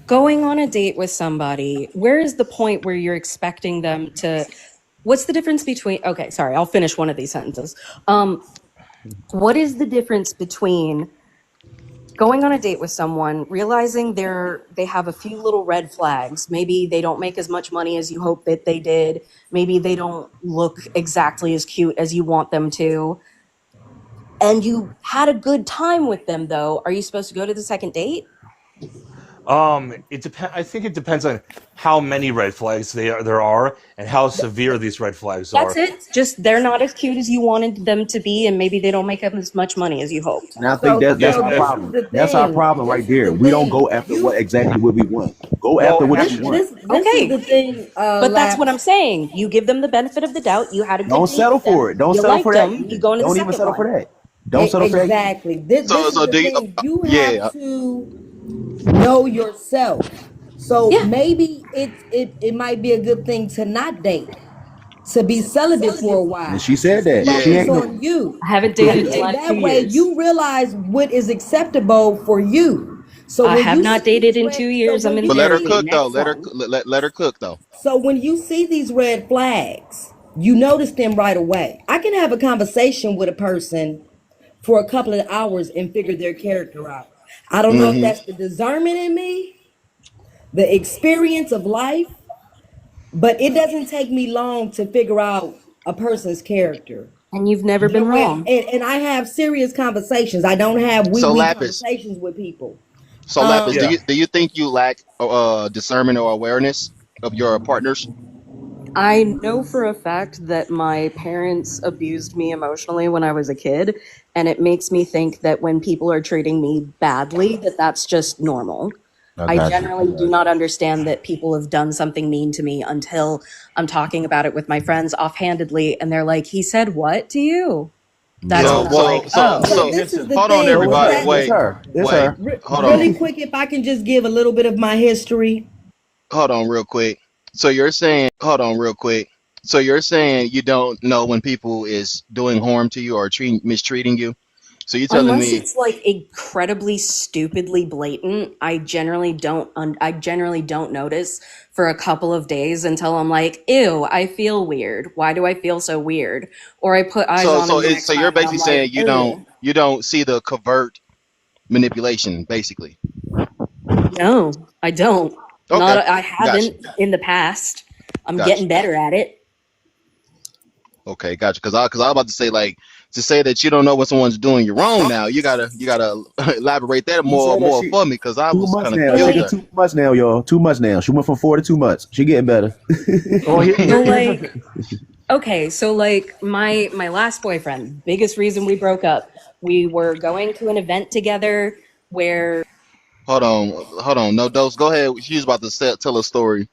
going on a date with somebody? Where is the point where you're expecting them to? What's the difference between? Okay, sorry, I'll finish one of these sentences. What is the difference between going on a date with someone, realizing they have a few little red flags? Maybe they don't make as much money as you hope that they did. Maybe they don't look exactly as cute as you want them to. And you had a good time with them, though. Are you supposed to go to the second date? It depends. I think it depends on how many red flags there are and how severe these red flags are. That's it. Just they're not as cute as you wanted them to be, and maybe they don't make up as much money as you hoped. And I think that's our problem. That's our problem right there. We don't go after what we want. Go after what you want. This is the thing. But that's what I'm saying. You give them the benefit of the doubt. You had a good Don't date settle with them. for it. Don't You settle liked for that. them. You go into the Don't even second settle one. for that. Don't settle for that. Exactly. This is the thing. You have to know yourself. So maybe it might be a good thing to not date, to be celibate for a while. And she said that. Focus on you. I haven't dated in And like that 2 way years. you realize what is acceptable for you. So I when have you not see dated these in red, 2 so years. I'm when in you But let her see, therapy. cook though. Next Let her one. let her cook though. so when you see these red flags, you notice them right away. I can have a conversation with a person for a couple of hours and figure their character out. I don't know if Hmm. that's the discernment in me, the experience of life, but it doesn't take me long to figure out a person's character. And you've never You know, been wrong. and I have serious conversations. I don't have wee So wee Lapis. conversations with people. So Lapis, Um, Yeah. do you think you lack discernment or awareness of your partners? I know for a fact that my parents abused me emotionally when I was a kid, and it makes me think that when people are treating me badly, that that's just normal. I I got you. generally do not understand that people have done something mean to me until I'm talking about it with my friends offhandedly, and they're like, "He said what to you?" That's So when well, I'm so like, well, so "Oh." well. so This is Listen. the hold on thing So it's with everybody. her. that. It's Wait, her. It's wait, her. hold Really on. quick, if I can just give a little bit of my history. Hold on real quick. So you're saying hold on real quick. So you're saying you don't know when people is doing harm to you or mistreating you. So you're telling Unless me it's like incredibly stupidly blatant, I generally don't notice for a couple of days until I'm like, "Ew, I feel weird. Why do I feel so weird?" Or I put eyes on them the so next you're time and basically I'm like, saying "Ugh." you don't see the covert manipulation basically. No, I don't. Not Okay. I Gotcha. haven't in the past. I'm Gotcha. getting better at it. Okay, gotcha. Cause I was about to say like to say that you don't know what someone's doing you wrong now. You gotta elaborate that She said that more she for me because I was 2 months kind of now. So She confused did like there. 2 months now, y'all. 2 months now. She went from 4 to 2 months. She getting better. Well, so here's the like thing. okay, so like my last boyfriend, biggest reason we broke up, we were going to an event together where Hold on. No dose. Go ahead. She was about to tell a story.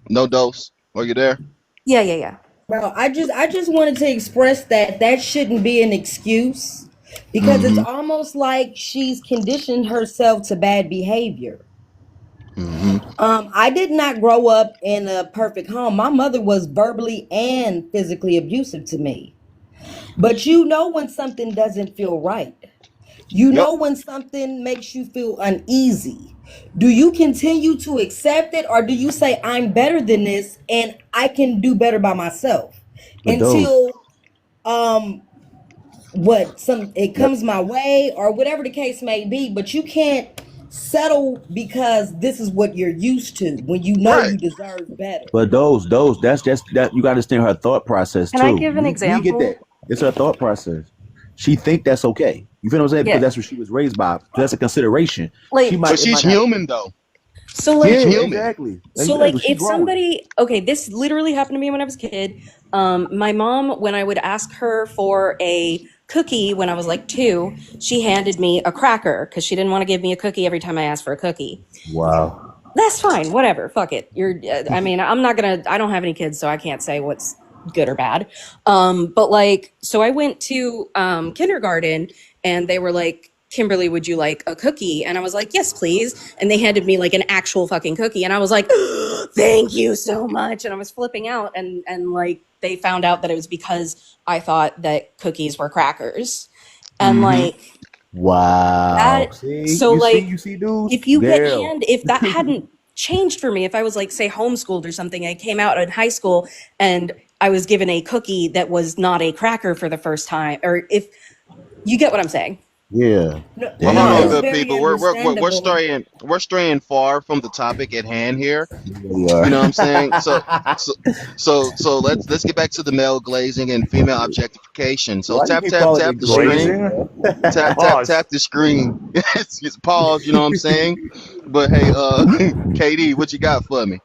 No dose. Are you there? yeah. Bro, I just wanted to express that that shouldn't be an excuse because it's Mm-hmm. almost like she's conditioned herself to bad behavior. Mm-hmm. I did not grow up in a perfect home. My mother was verbally and physically abusive to me. But you know when something doesn't feel right. You Yep. know when something makes you feel uneasy. Do you continue to accept it or do you say I'm better than this and I can do better by myself But those. until um what some it Yep. comes my way or whatever the case may be, but you can't settle because this is what you're used to when you know Right. you deserve better. But those. That's just that. You got to understand her thought process Can I too. give an We get example? that. It's her thought process. She think that's okay. You feel what I'm saying? Because Yeah. that's what she was raised by. That's a consideration. She Like might. But It she's might not. human though. so Yeah. She's like human. Exactly. So, like, Exactly. She if growing. somebody, okay, this literally happened to me when I was a kid. My mom, when I would ask her for a cookie when I was like 2, she handed me a cracker because she didn't want to give me a cookie every time I asked for a cookie. Wow. That's fine, whatever, fuck it. I mean, I don't have any kids, so I can't say what's good or bad. But like, so I went to kindergarten and they were like, Kimberly, would you like a cookie? And I was like, yes, please. And they handed me like an actual fucking cookie. And I was like, thank you so much. And I was flipping out. And like, they found out that it was because I thought that cookies were crackers. And Mm-hmm. like, Wow. that, See. so You see. like, You see, dudes. Girl. if that hadn't changed for me, if I was like, say, homeschooled or something, I came out in high school and I was given a cookie that was not a cracker for the first time, or if you get what I'm saying. Yeah. No, Well, hold no, on, it's Damn. good very people. understandable. We're straying far from the topic at hand here. You You are. know what I'm saying? So let's get back to the male glazing and female objectification. So Why you tap keep tap calling tap it the screen. glazing, Glazing? bro? Pause. Tap the screen. It's pause. You know what I'm saying? But hey, KD, what you got for me?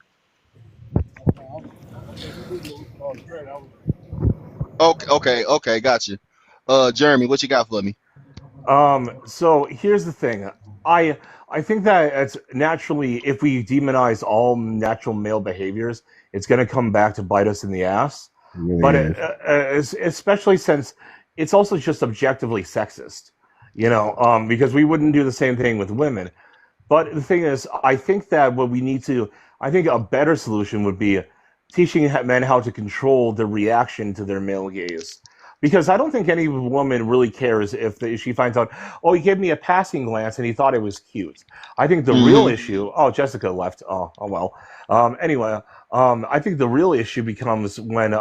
Okay, gotcha. Jeremy, what you got for me? So here's the thing. I I think that it's naturally, if we demonize all natural male behaviors, it's going to come back to bite us in the ass. It really But is. especially since it's also just objectively sexist, because we wouldn't do the same thing with women. But the thing is, I think that I think a better solution would be teaching men how to control their reaction to their male gaze. Because I don't think any woman really cares if she finds out, oh, he gave me a passing glance and he thought it was cute. I think the real issue. Oh, Jessica left. Oh well. Anyway, I think the real issue becomes when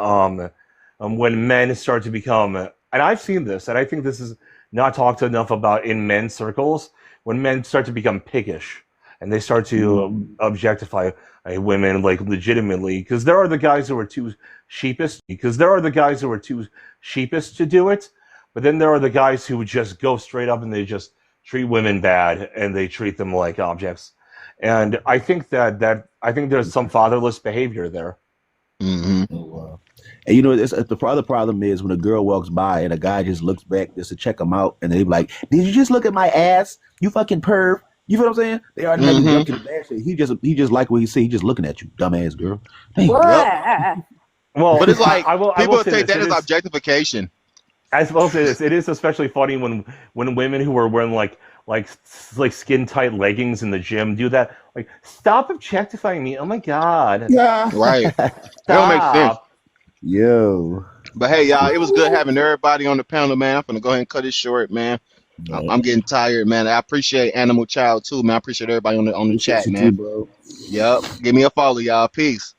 men start to become, and I've seen this, and I think this is not talked enough about in men's circles. When men start to become piggish and they start to objectify women like legitimately, because there are the guys who are too sheepish. Because there are the guys who are too sheepish to do it, but then there are the guys who would just go straight up and they just treat women bad and they treat them like objects. And I think that I think there's some fatherless behavior there. And you know, the other problem is when a girl walks by and a guy just looks back just to check them out, and they be like, "Did you just look at my ass? You fucking perv." You feel what I'm saying? They already make him jump to the bad shit. He just like what he see. He just looking at you, dumbass girl. Hey, Well, But it's like I will people say take this. that as objectification. I will say this. It is especially funny when women who are wearing like skin tight leggings in the gym do that. Like, stop objectifying me. Oh my god. Yeah. Right. It don't make sense. Yo. But hey, y'all, it was good having everybody on the panel, man. I'm gonna go ahead and cut it short, man. I'm getting tired, man. I appreciate Animal Child too, man. I appreciate everybody on the Appreciate chat, you man. too, bro. Yep. Give me a follow, y'all. Peace.